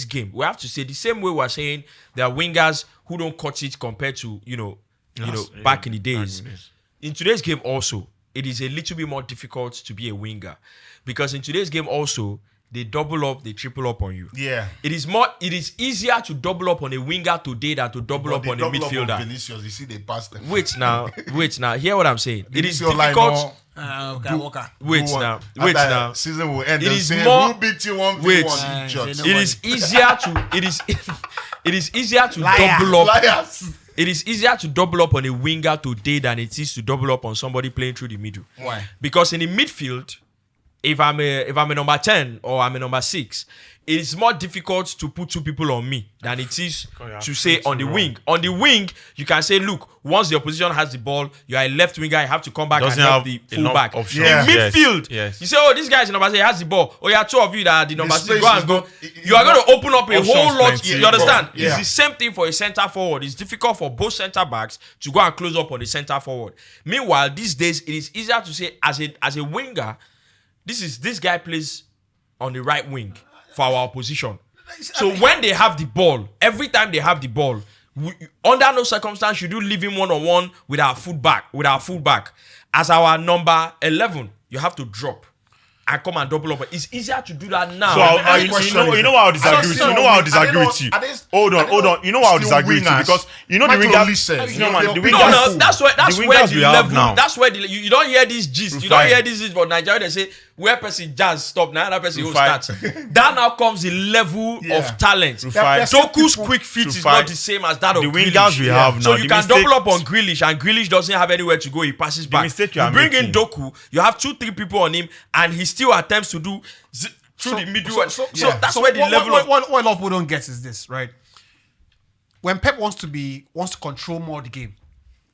game, we have to say the same way we're saying there are wingers who don't cut it compared to back in the days. In today's game also, it is a little bit more difficult to be a winger, because in today's game also they double up, they triple up on you. Yeah. It is easier to double up on a winger today than to double up on a midfielder. Vinicius, you see, they pass them. Wait now. Hear what I'm saying. It is Vinicius line difficult. more. Okay, Walker. Wait Go on. now. After season will end. It They'll is say, more- who beat you 1v1? Wait. Idiots. Nobody. It is easier to it is easier to Liar. double up. Liars. It is easier to double up on a winger today than it is to double up on somebody playing through the middle. Why? Because in the midfield, if I'm a number 10 or I'm a number 6, it is more difficult to put two people on me than it is to say on the wing. On the wing, you can say, look, once the opposition has the ball, you are a left winger, you have to come back Doesn't and help have the enough fullback. options. In Yeah. midfield, Yes. you say, oh, this guy is number 6, he has the ball. Oh, yeah, two of you that are the number 6, space go is and go. not- You are going to open up a Options whole lot. plenty. You understand? Yeah. It's the same thing for a centre forward. It's difficult for both centre backs to go and close up on the centre forward. Meanwhile, these days, it is easier to say as a winger, this guy plays on the right wing for our opposition. So when they have the ball, every time they have the ball, under no circumstance should you leave him one-on-one with our fullback. As our number 11, you have to drop and come and double up. It's easier to do that now. So you know why I'll disagree with you. You know why I'll disagree with you. Hold on. You know why I'll disagree with you, because you know the wingers. No, that's where wingers the we have level. now. That's where you don't hear this gist. You don't hear this gist. But Nigeria, they say where person jazz stop, now another person will start. That now comes the level of talent. Doku's quick feet is not the same as that of The Grealish. wingers we have now. So you the can mistake- double up on Grealish, and Grealish doesn't have anywhere to go. He passes back. mistake you You are bring in making- Doku, you have 2-3 people on him, and he still attempts to do through the middle. So that's where the level of what a lot of people don't get is this, right? When Pep wants to control more of the game,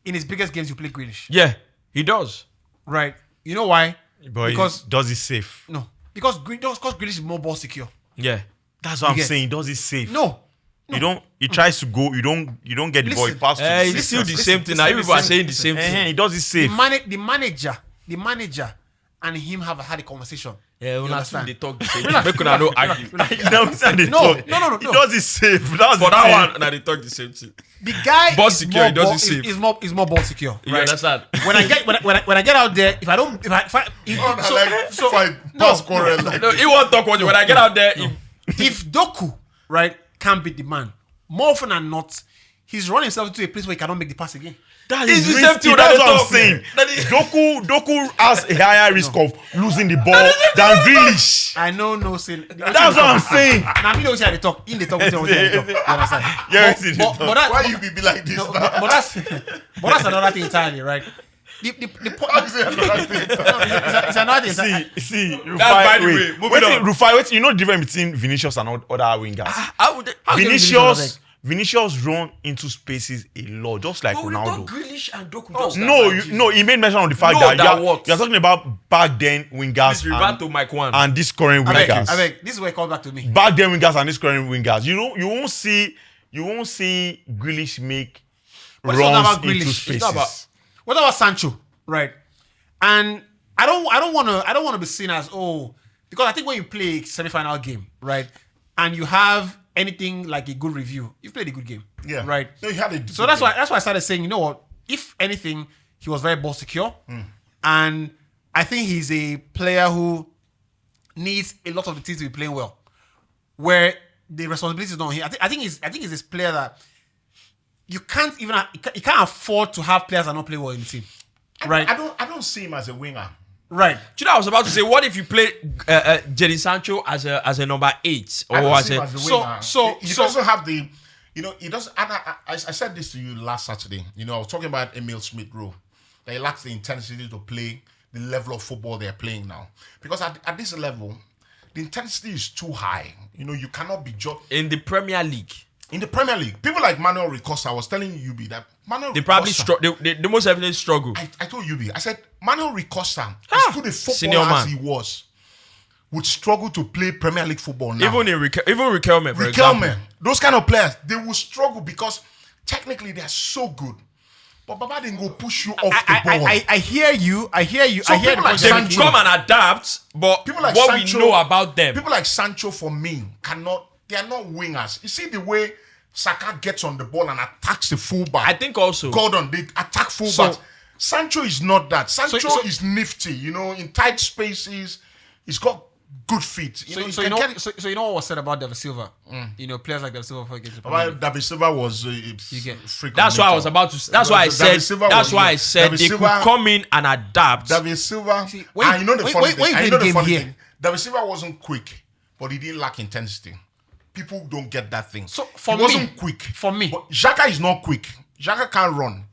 in his biggest games, you play Grealish, yeah, he does. right? You know why? But Because he does it safe. no, because Grealish is more ball secure. Yeah. That's what I'm get- saying. He does it safe. No, You don't. He tries to go. You don't get the ball. He Listen. passes to the It's six. still the listen, same thing. Now you listen, people are listen, saying the same thing. He does it safe. the manager, and him have had a conversation. Yeah, You when I understand? they talk the same thing. Make una no argue. You know what I'm saying? They No, talk. no. He does it safe. That's For the that thing. one, now they talk the same thing. The guy Ball is secure, more he does ball, it safe. is more ball secure. You right? understand? When I get out there, if I don't, pass quarrel. No, he won't talk what you. When I get out there, if Doku, right, can't beat the man, more often than not, he's running himself into a place where he cannot make the pass again. That It's is the same risky. thing That's that what they I'm talk. saying. That is- Doku has a higher risk of losing the ball than Grealish. I know, no sin. That's what I'm saying. Now, me don't say they talk. In the talk, we talk. You understand? Yeah, But- see, they but- talk. but that- Why you be like this? No, but that's another thing entirely, right? The point it's another thing. See, by the way, moving on. Rufai, wait, you know the difference between Vinicius and other wingers? how would Vinicius run into spaces a lot, just like Ronaldo. Grealish and Doku He made mention of the fact No, that that works. you're talking about back then wingers Please revert to Mike 1. and this current I wingers. beg, this is where it comes back to me. Back then wingers and this current wingers. You won't see you won't see Grealish make But it's not runs about into Grealish. spaces. It's not about. What about Sancho, right? And I don't want to be seen as because I think when you play a semi-final game, right, and you have anything like a good review, you've played a good game, Yeah. right. No, you had a So that's why I started saying, you know what? If anything, he was very ball secure, and I think he's a player who needs a lot of the teams to be playing well, where the responsibility is not here. I think he's this player that you can't afford to have players that don't play well in the team, right? I don't see him as a winger. Right. Do you know, I was about to say, what if you play Jadon Sancho as a number 8 or I don't as see him a as a winger. so- he so- doesn't have the, he doesn't. And I said this to you last Saturday. I was talking about Emil Smith Rowe. That he lacks the intensity to play the level of football they're playing now. Because at this level, the intensity is too high. You cannot be judged. in the Premier League? In the Premier League, people like Manuel Ricosta, I was telling you, that Manuel They probably Ricosta, they most definitely struggle. I told you, I said, Manuel Ricosta, as good a senior footballer as man. he was, would struggle to play Premier League football now. Even Riquelme, for example. Riquelme, those kind of players, they will struggle because technically they are so good. But Baba didn't go push you off the ball. I hear you. I hear you. So I hear people the like point you're They Sancho- making. come and adapt, but People like what Sancho, we know about them. People like Sancho, for me, they are not wingers. You see the way Saka gets on the ball and attacks the fullback. I think also Gordon, they attack fullback. So- Sancho is not that. Sancho so- is nifty, in tight spaces. He's got good feet. So he you can know, get it. so you know what was said about David Silva? Players like David Silva before he gets to Premier Well, League. David Silva was a get- freak. that's why I was about to. That's why I said. David Silva That's was- why I said David they Silva- could come in and adapt. David Silva. See, and when- you know the when- funny when- thing. when you and play you know the the game funny here- thing. David Silva wasn't quick, but he didn't lack intensity. People don't get that thing. So for he me- wasn't quick. for me- but Xhaka is not quick. Xhaka can't run.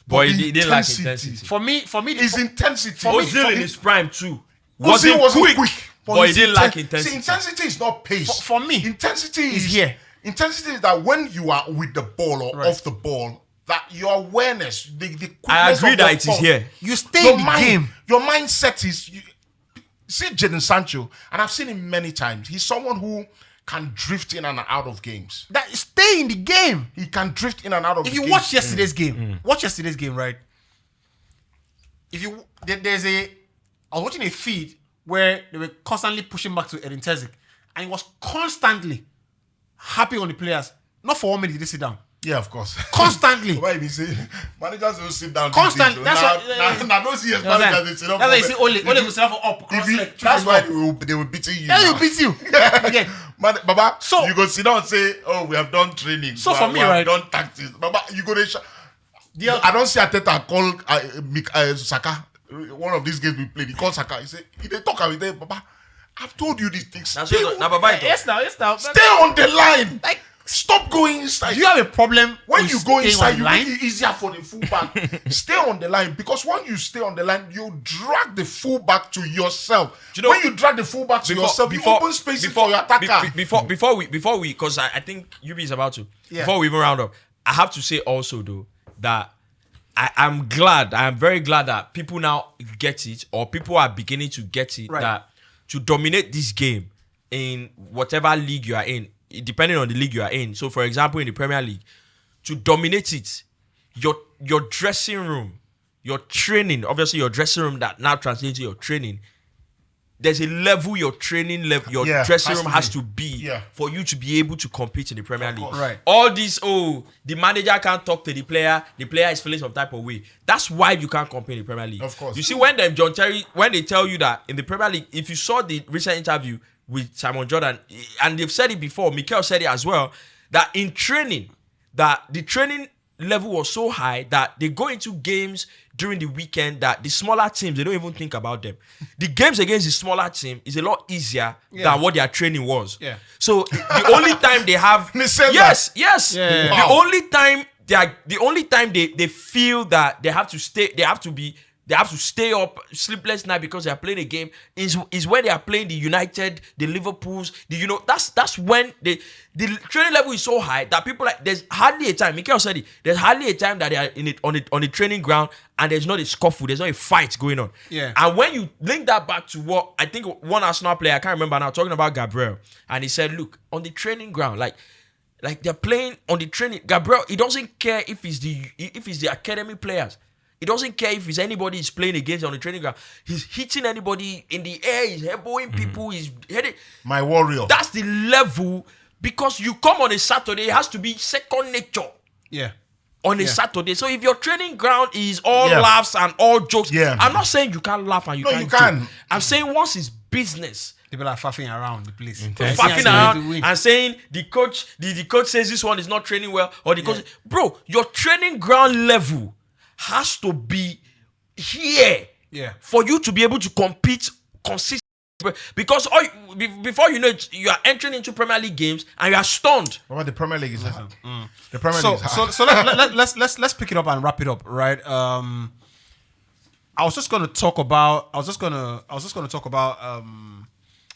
But the he didn't lack intensity. For me, His intensity. Ozil in his prime too Ozil wasn't quick, but he his didn't lack See, intensity. intensity is not pace. For me, intensity is is here. Intensity is that when you are with the ball or off the ball, that your awareness, the quickness I agree of that your it is thought, here. you stay Your in the mind, game. your mindset is. See Jadon Sancho, and I've seen him many times. He's someone who can drift in and out of games. That stay in the game. He can drift in and out of. If the you game. watch yesterday's game, right? I was watching a feed where they were constantly pushing back to Edin Terzic, and he was constantly happy on the players. Not for 1 minute did they sit down. Yeah, of course. Constantly. Why you say managers don't sit down? Constantly. That's what. Now those years You know what I'm managers they saying? sit down. That's why you see Ole will sit down for up. Cross leg. That's That's why why. they were beating you. That's now. will beat you. Again. Man, Baba, So- you go sit down and say, "Oh, we have done training. So we for have, me, we have right- done tactics." Baba, you go there. I don't see Ateta call Saka. One of these games we played, he called Saka. He said, "They talk with them, Baba. I've told you these things. That's Stay, what- now, Baba, Yes, now. stay on the line. Like, Stop going inside. do you have a problem When with you go staying inside, on you line? make it easier for the fullback. Stay on the line, because when you stay on the line, you drag the fullback to yourself. Do you know- when you drag the fullback to yourself, you open spaces for your attacker. Before we, because I think UB is about to. Yeah. Before we even round up, I have to say also though that I am very glad that people now get it, or people are beginning to get it, Right. that to dominate this game in whatever league you are in, depending on the league you are in. So, for example, in the Premier League, to dominate it, your dressing room, your training, obviously your dressing room that now translates to your training. There's a level your training level, your Yeah, dressing has room to has be. to be Yeah. for you to be able to compete in the Premier League. course. Right. All this, the manager can't talk to the player is feeling some type of way. That's why you can't compete in the Premier League. Of course. You see, when John Terry, when they tell you that in the Premier League, if you saw the recent interview with Simon Jordan, and they've said it before, Mikel said it as well, that in training, that the training level was so high that they go into games during the weekend that the smaller teams, they don't even think about them. The games against the smaller team is a lot easier than what their training was. Yeah. So the only time they have They said yes. Yeah. The Wow. only time they feel that they have to stay up sleepless night because they are playing a game is when they are playing the United, the Liverpools, that's when the training level is so high that people there's hardly a time. Mikel said it. There's hardly a time that they are on the training ground and there's not a scuffle, there's not a fight going on. Yeah. And when you link that back to what I think one Arsenal player, I can't remember now, talking about Gabriel, and he said, look, on the training ground, like Like they're playing on the training. Gabriel, he doesn't care if it's the academy players. He doesn't care if it's anybody he's playing against on the training ground. He's hitting anybody in the air. He's elbowing people. He's heading. My warrior. That's the level, because you come on a Saturday, it has to be second nature. Yeah. On a Saturday. So if your training ground is all laughs and all jokes, I'm not saying you can't laugh and you can't joke. I'm saying once it's business. People are faffing around the place. Faffing around and saying the coach says this one is not training well, or the coach. Bro, your training ground level has to be here for you to be able to compete consistently. Because before you know it, you are entering into Premier League games and you are stunned. What about the Premier League? Is hard. The Premier League is hard. So let's pick it up and wrap it up, right? I was just gonna talk about.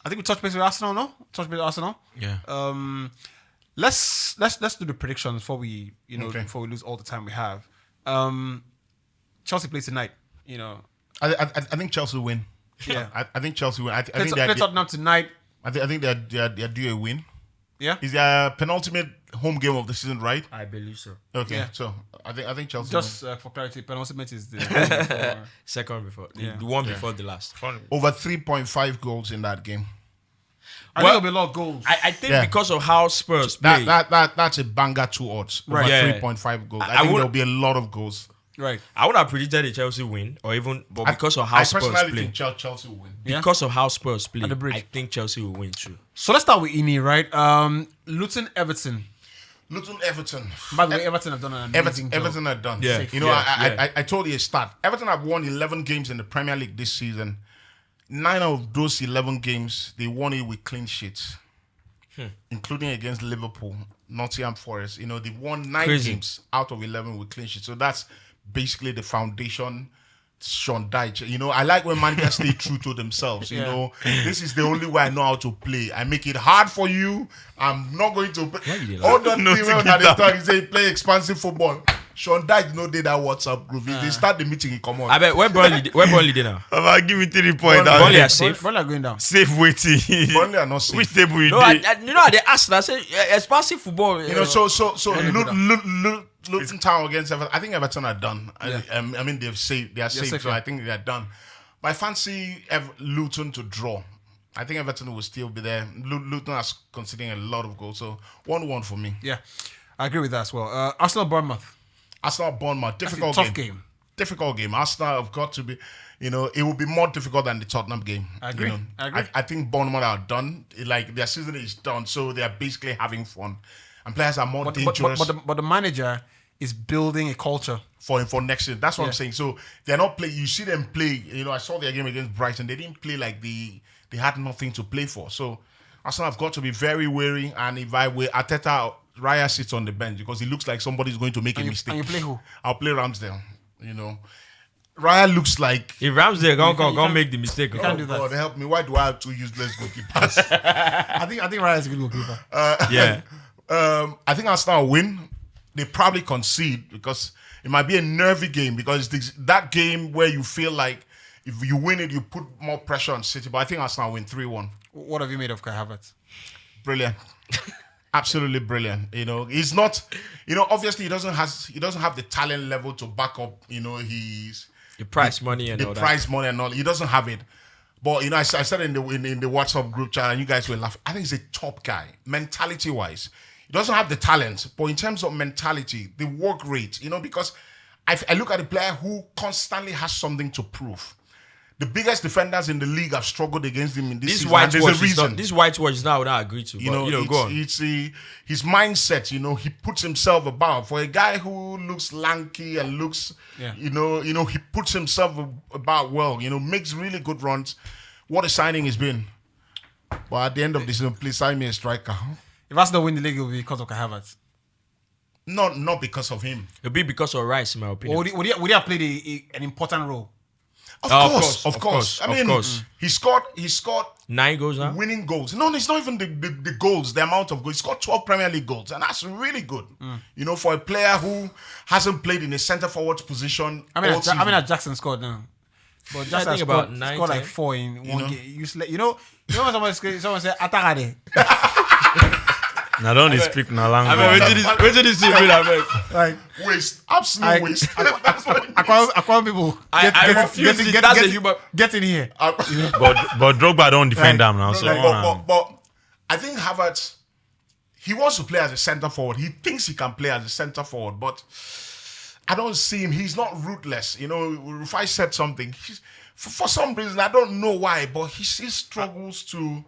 I think we touched base with Arsenal, no? Yeah. Let's do the predictions before we lose all the time we have. Chelsea plays tonight. I think Chelsea will win. Yeah. I think Chelsea will win. I think Play Tottenham tonight. I think they're due a win. Yeah. Is their penultimate home game of the season, right? I believe so. Okay. Yeah. So I think Chelsea. Just for clarity, penultimate is the Second before. The one before the last. over 3.5 goals in that game. I think there'll be a lot of goals. I think because of how Spurs play. That's a banger 2 odds. Right. Over Yeah. 3.5 goals. I think there'll be a lot of goals. Right. I would have predicted a Chelsea win, or even, but because of how I Spurs personally play. think Chelsea will win. Yeah. Because of how Spurs play, At the bridge. I think Chelsea will win too. So let's start with Ini, right? Luton, Everton. Luton, Everton. By the way, Everton have done an amazing job. Everton are done. Yeah. You know, Yeah. I told you a stat. Everton have won 11 games in the Premier League this season. 9 of those 11 games, they won it with clean sheets, including against Liverpool, Nottingham Forest. You know, they won 9 Crazy. games out of 11 with clean sheets. So that's basically the foundation. Sean Dyche. You know, I like when managers stay true to themselves. You know, this is the only way I know how to play. I make it hard for you. I'm not going to play. All the people that they talk, they say play expansive football. Sean Dyche no did that WhatsApp group. They start the meeting, he come on. I bet where Burnley did now? Baba, give me 3 points. Burnley are safe. Burnley are going down. Safe waiting. Burnley are not safe. Which table you No, did? they asked. I said expansive football. You know, so Luton Town against Everton. I think Everton are done. I mean, they are safe. safe, So yeah. I think they are done. But I fancy Luton to draw. I think Everton will still be there. Luton is conceding a lot of goals, so 1-1 for me. Yeah, I agree with that as well. Arsenal, Bournemouth. Arsenal, Bournemouth, difficult tough game. game. Difficult game. Arsenal have got to be. You know, it will be more difficult than the Tottenham game. I agree. You know, I agree. I think Bournemouth are done. Like their season is done, so they are basically having fun, and players are more dangerous. But the manager is building a culture. For next year. That's what I'm saying. So they're not play. You see them play. You know, I saw their game against Brighton. They didn't play like they had nothing to play for. So Arsenal have got to be very wary. And if I were Arteta, Raya sits on the bench because it looks like somebody's going to make a mistake. And you play who? I'll play Ramsdale. You know, Raya looks like. If Ramsdale gonna make the mistake, You can't do that. God help me! Why do I have 2 useless goalkeepers? I think Raya is a good goalkeeper. yeah. I think Arsenal will win. They probably concede because it might be a nervy game because it's that game where you feel like if you win it, you put more pressure on City. But I think Arsenal win 3-1. What have you made of Kai Havertz? Brilliant. Absolutely brilliant. You know, he's not, you know, obviously he doesn't have the talent level to back up, you know, The prize money and all the that. prize money and all. He doesn't have it. But you know, I said in the WhatsApp group chat, and you guys were laughing. I think he's a top guy, mentality wise. He doesn't have the talent, but in terms of mentality, the work rate, you know, because I look at a player who constantly has something to prove. The biggest defenders in the league have struggled against him in this season. And there's a reason. This whitewash is now I agree to. You know, go on. it's his mindset. You know, he puts himself about. For a guy who looks lanky and looks, you know, he puts himself about well. You know, makes really good runs. What a signing he's been. But at the end of this season, please sign me a striker. If Arsenal win the league, it will be because of Kai Havertz. Not because of him. It'll be because of Rice, in my opinion. Or would he have played an important role? Of Of course. course, I of mean, course. he scored 9 goals now. winning goals. No, it's not even the goals, the amount of goals. He scored 12 Premier League goals, and that's really good. You know, for a player who hasn't played in a centre forward position. I mean, Jackson scored now. But Jackson think about scored, 9, scored like 10. 4 in one game. You know when someone say Atagade. Now don't speak na I language. mean, wait till this see me, I beg. Like, Waste, absolute waste. Aqua people, I refuse it. That's a human. get in here. But Drogba don't defend them now. So But I think Havertz, he wants to play as a centre forward. He thinks he can play as a centre forward, but I don't see him. He's not ruthless. You know, Rufai said something. For some reason, I don't know why, but he struggles to.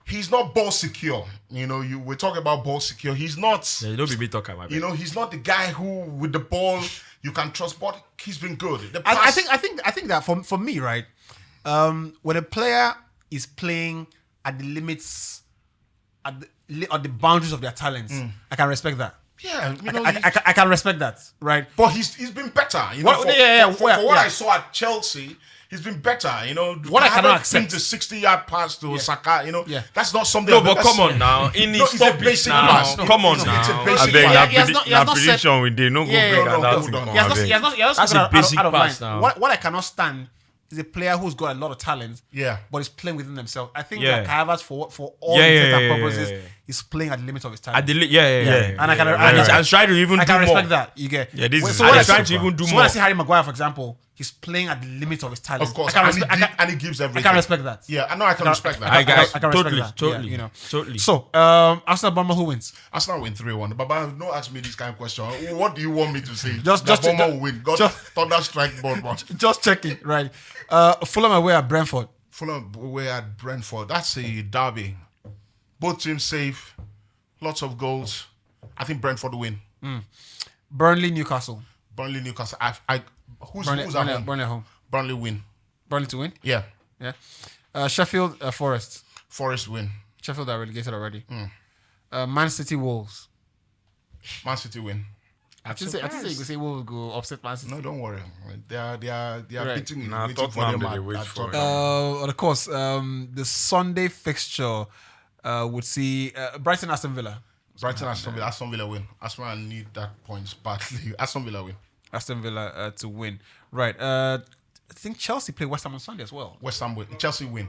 He's not ball secure. You know, we're talking about ball secure. He's not. Yeah, you don't be me talking about. You know, he's not the guy who with the ball you can trust. But he's been good. I think that for me, right, when a player is playing at the limits, on the boundaries of their talents, I can respect that. Yeah, you know, I can respect that, right? But he's been better. You know, for what I saw at Chelsea. He's been better, you know. What I cannot accept the 60-yard pass to Saka, you know. Yeah. That's not something. No, but come on now. It's a basic pass. Come on It's now. a basic I beg pass. na prediction we did no go break no, that no, thing. no. come, He has I not, beg. he has not, he has That's not a basic out of pass line. now. What I cannot stand is a player who's got a lot of talent, Yeah. but is playing within themselves. I think Yeah. that Havertz, for all Yeah, intents yeah, and yeah, purposes, yeah. is playing at the limit of his talent. At the yeah. And I can, I'm trying to even I do can more. respect that. You get. Yeah, this is when I I'm see- trying to even do so when I more. see Harry Maguire, for example, he's playing at the limit of his talent. Of course. I can And respect. he gives I everything. can respect that. Yeah, I know I can respect that. I guys, I can totally, respect that. Yeah, totally, you know. totally. So, Arsenal, Bournemouth, who wins? Arsenal win 3-1. Baba, don't ask me this kind of question. What do you want me to say? Just- Bournemouth will win. God, just- thunder strike Bournemouth. Just checking, right? Fulham away at Brentford. Fulham away at Brentford. That's a derby. Both teams safe. Lots of goals. I think Brentford will win. Burnley, Newcastle. Burnley, Newcastle. Who's Burnley, at Burnley, home? Burnley at home. Burnley win. Burnley to win. Yeah. Yeah. Sheffield, Forest. Forest win. Sheffield are relegated already. Man City, Wolves. Man City win. I think you could say Wolves go upset Man City. No, don't worry. They are Right. beating, Nah, waiting for Tottenham them they at wait for it. Tottenham. Of course, the Sunday fixture would see Brighton, Aston Villa. Brighton, Aston Villa win. Aston Villa need that points badly. Aston Villa win. Aston Villa to win. Right. I think Chelsea play West Ham on Sunday as well. West Ham win. Chelsea win.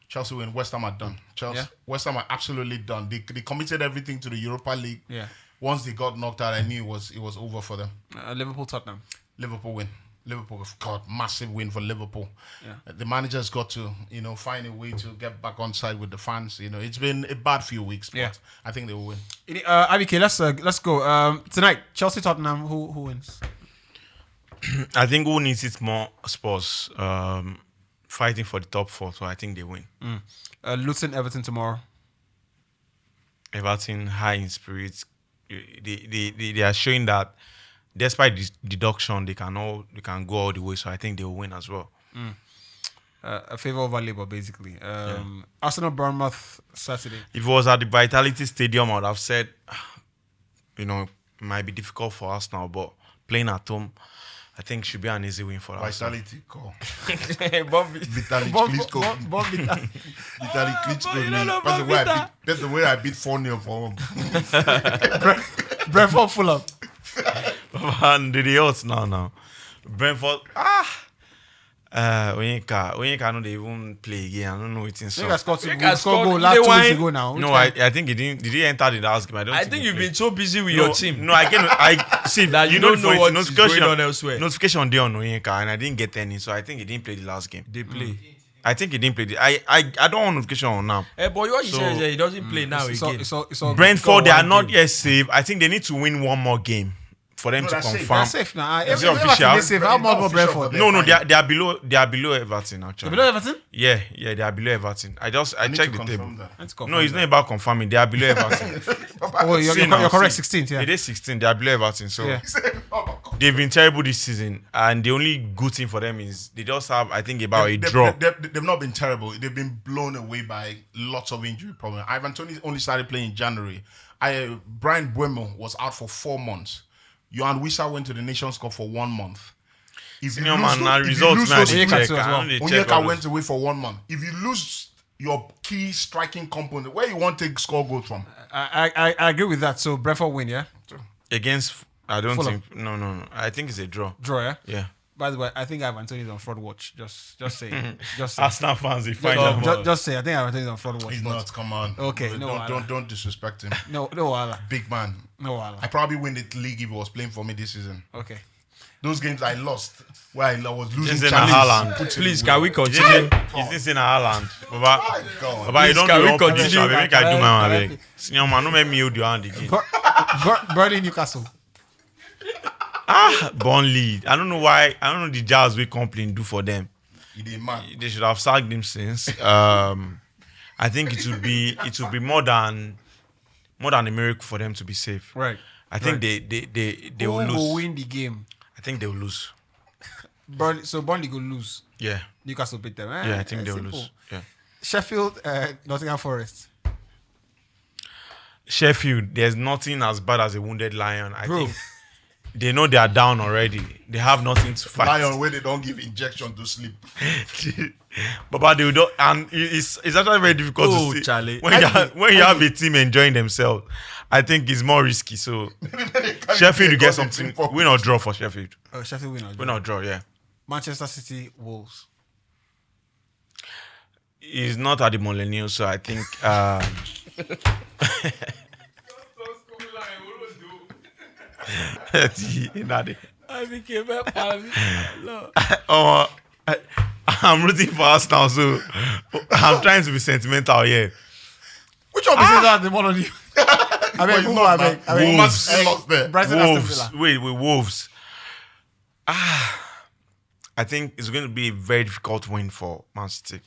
Chelsea win. West Ham are done. Yeah. West Ham are absolutely done. They committed everything to the Europa League. Yeah. Once they got knocked out, I knew it was over for them. Liverpool, Tottenham. Liverpool win. Liverpool, God, massive win for Liverpool. Yeah. The manager's got to, find a way to get back on side with the fans. It's been a bad few weeks, but Yeah. I think they will win. IBK, let's go. Tonight, Chelsea, Tottenham. Who wins? I think who needs it more Spurs fighting for the top four, so I think they win. Luton, Everton tomorrow. Everton high in spirits. They are showing that despite this deduction, they can go all the way. So I think they will win as well. A favour over Labour, basically. Arsenal, Bournemouth, Saturday. If it was at the Vitality Stadium, I would have said, it might be difficult for us now, but playing at home, I think should be an easy win for us. Vitality, call. Bobby. Vitalik Klitschko. Vitalik Klitschko. That's the way I beat 4-0 for him. Brentford, Fulham. And the odds now. Brentford, Onyeka no dey even play again. I don't know what's in I think I so. scored goal last 2 weeks ago now. No, I think he didn't. Did he enter the last game? I think you've been so busy with your team. No, I see That you know don't know for it, what's going on elsewhere. Notification there on Onyeka, and I didn't get any, so I think he didn't play the last game. They play. I think he didn't play. I don't want notification on now. But what you So- say is that he doesn't play now It's again. all Brentford, they are one not game. yet safe. I think they need to win one more game for them No, to they're safe. confirm. They're safe now. Is it Everything official? is safe. How much more Official, Brentford? but No, They're they are below Everton actually. Below Everton? Yeah, they are below Everton. I need checked to the table. confirm that. Let's No, it's not about confirming. They are below Everton. Oh, you're See now, correct. see. 16th, yeah. It is 16. They are below Everton. So Yeah. they've been terrible this season, and the only good thing for them is they just have, I think, about a They've- draw. They've not been terrible. They've been blown away by lots of injury problems. Ivan Toney only started playing in January. Brian Buemo was out for 4 months. Johan Wissa went to the Nations Cup for 1 month. If Senior man, now results now. Onyeka They check. too as well. I know they check Onyeka all went those. away for 1 month. If you lose your key striking component, where you want to score goals from? I agree with that. So Brentford win, yeah? Against. I don't Fulham. think. No. I think it's a draw. Draw, yeah? Yeah. By the way, I think I have Anthony's on fraud watch. Just say. Just say. Arsenal fans, they find Just, out. just say. I think I have Anthony's on fraud watch. He's not. Come on. Okay, no, Don't disrespect him. No, wala. Big man. No, wala. I probably win the league if he was playing for me this season. Okay. Those games I lost, where I was losing Just in challenge. Haaland. Please, can we continue? He's in Haaland. Baba, God. Baba, you don't do can we your continue? position. Make I do Can my I- one. Senior man, no make me hold your hand again. Burnley Newcastle. Burnley. I don't know why. I don't know the Jazz we complain do for them. He did man. They should have sacked him since. I think it would be more than a miracle for them to be safe. Right. I think they Who will lose. win the game? I think they will lose. Burnley will lose. Yeah. Newcastle beat them. Yeah, I think they'll simple. lose. Yeah. Sheffield, Nottingham Forest. Sheffield, there's nothing as bad as a wounded lion. I Bro. think they know they are down already. They have nothing to fight. Lion where they don't give injection to sleep. But they don't, and it's actually very difficult Oh, to see. Charlie. When you have a team enjoying themselves, I think it's more risky. So Sheffield, you get something, win or draw for Sheffield. Sheffield win. Win or draw, yeah. Manchester City, Wolves. He's not at the millennial, so I think. I became a family. I'm rooting for Arsenal, so I'm trying to be sentimental here. Which one is that? The one on you? I mean, who? I mean, Wolves. Lost there. Brighton, Aston Wolves. Villa. Wait, with Wolves. I think it's going to be a very difficult win for Man City.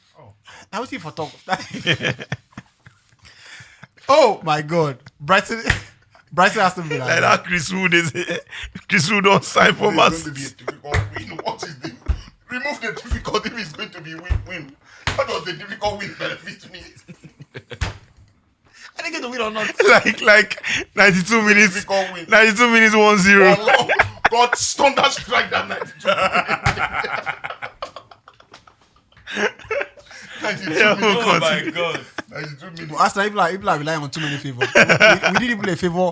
I was here for talk. Oh my God, Brighton, Aston Villa. Like that Chris Wood is Chris Wood don't sign for Man It's going to be a City. difficult win. What is the remove the difficult if it's going to be win? How does the difficult win benefit me? I didn't get the win or not. like 92 minutes. Difficult win. 92 minutes 1-0. Allah, God thunder strike that 92 Yeah, minutes. oh My God. 92 minutes. Arsenal, people are relying on too many favors. We didn't play favor.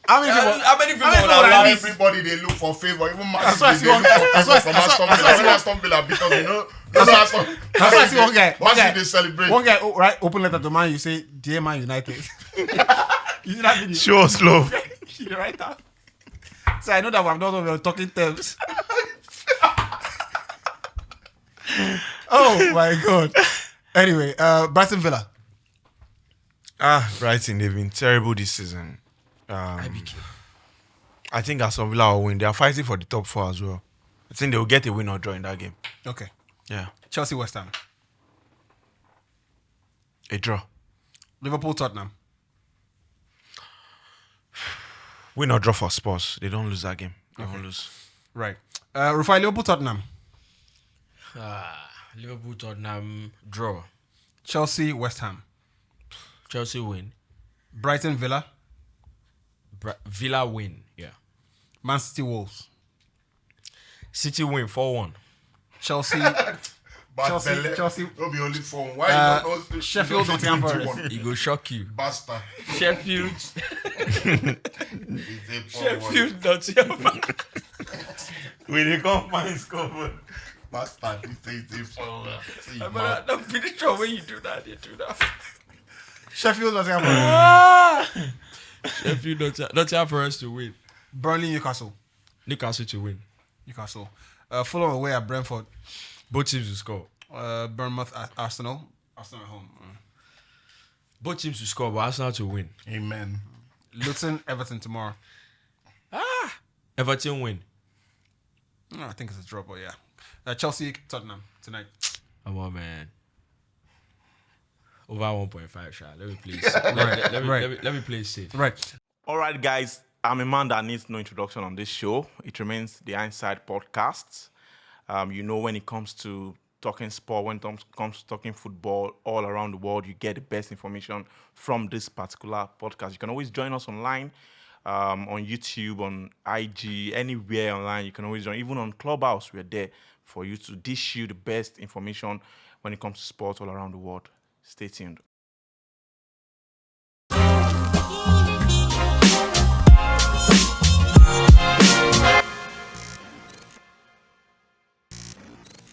How many favor? How many people How many would have people won? have Everybody they look for favor. Even Man That's why I City see they one look guy. for That's why- favor from that's Aston why- Villa. When that's Aston Villa because you know That's why I see one guy. Man City they celebrate. One guy, right? Open letter to Man. You say, "Dear Man United." You see that video? Show us love. You write that. So I know that I'm not on talking terms. Oh my God. Anyway, Brighton Villa. Brighton, they've been terrible this season. I think Aston Villa will win. They are fighting for the top 4 as well. I think they will get a win or draw in that game. Okay. Yeah. Chelsea West Ham. A draw. Liverpool Tottenham. Win or draw for Spurs. They don't lose that game. They won't lose. Right. Rufai, Liverpool Tottenham. Liverpool, Tottenham, draw. Chelsea West Ham. Chelsea win. Brighton Villa. Villa win. Yeah. Man City Wolves. City win 4-1. Chelsea. Chelsea. Chelsea. Will be only 4. Why you don't know? Sheffield, you don't Nottingham think Forest. 2-1? It go shock you. Bastard. Sheffield. It's a 4-1. Sheffield, Nottingham. We they come find score. Bastard. It's a 4-1. See, But man. I'm pretty sure when you do that, you do that. Sheffield Nottingham Forest. Sheffield, Nottingham for us to win. Burnley Newcastle. Newcastle to win. Newcastle. Fulham away at Brentford. Both teams to score. Bournemouth at Arsenal. Arsenal at home. Both teams to score, but Arsenal to win. Amen. Luton Everton tomorrow. Everton win. I think it's a draw, but yeah. Chelsea Tottenham tonight. Come on, man. Over 1.5 shot. Let me play. Let me play safe. Right. All right, guys. I'm a man that needs no introduction on this show. It remains the Inside Podcast. When it comes to talking sport, when it comes to talking football all around the world, you get the best information from this particular podcast. You can always join us online, on YouTube, on IG, anywhere online. You can always join. Even on Clubhouse, we're there for you to dish you the best information when it comes to sport all around the world. Stay tuned.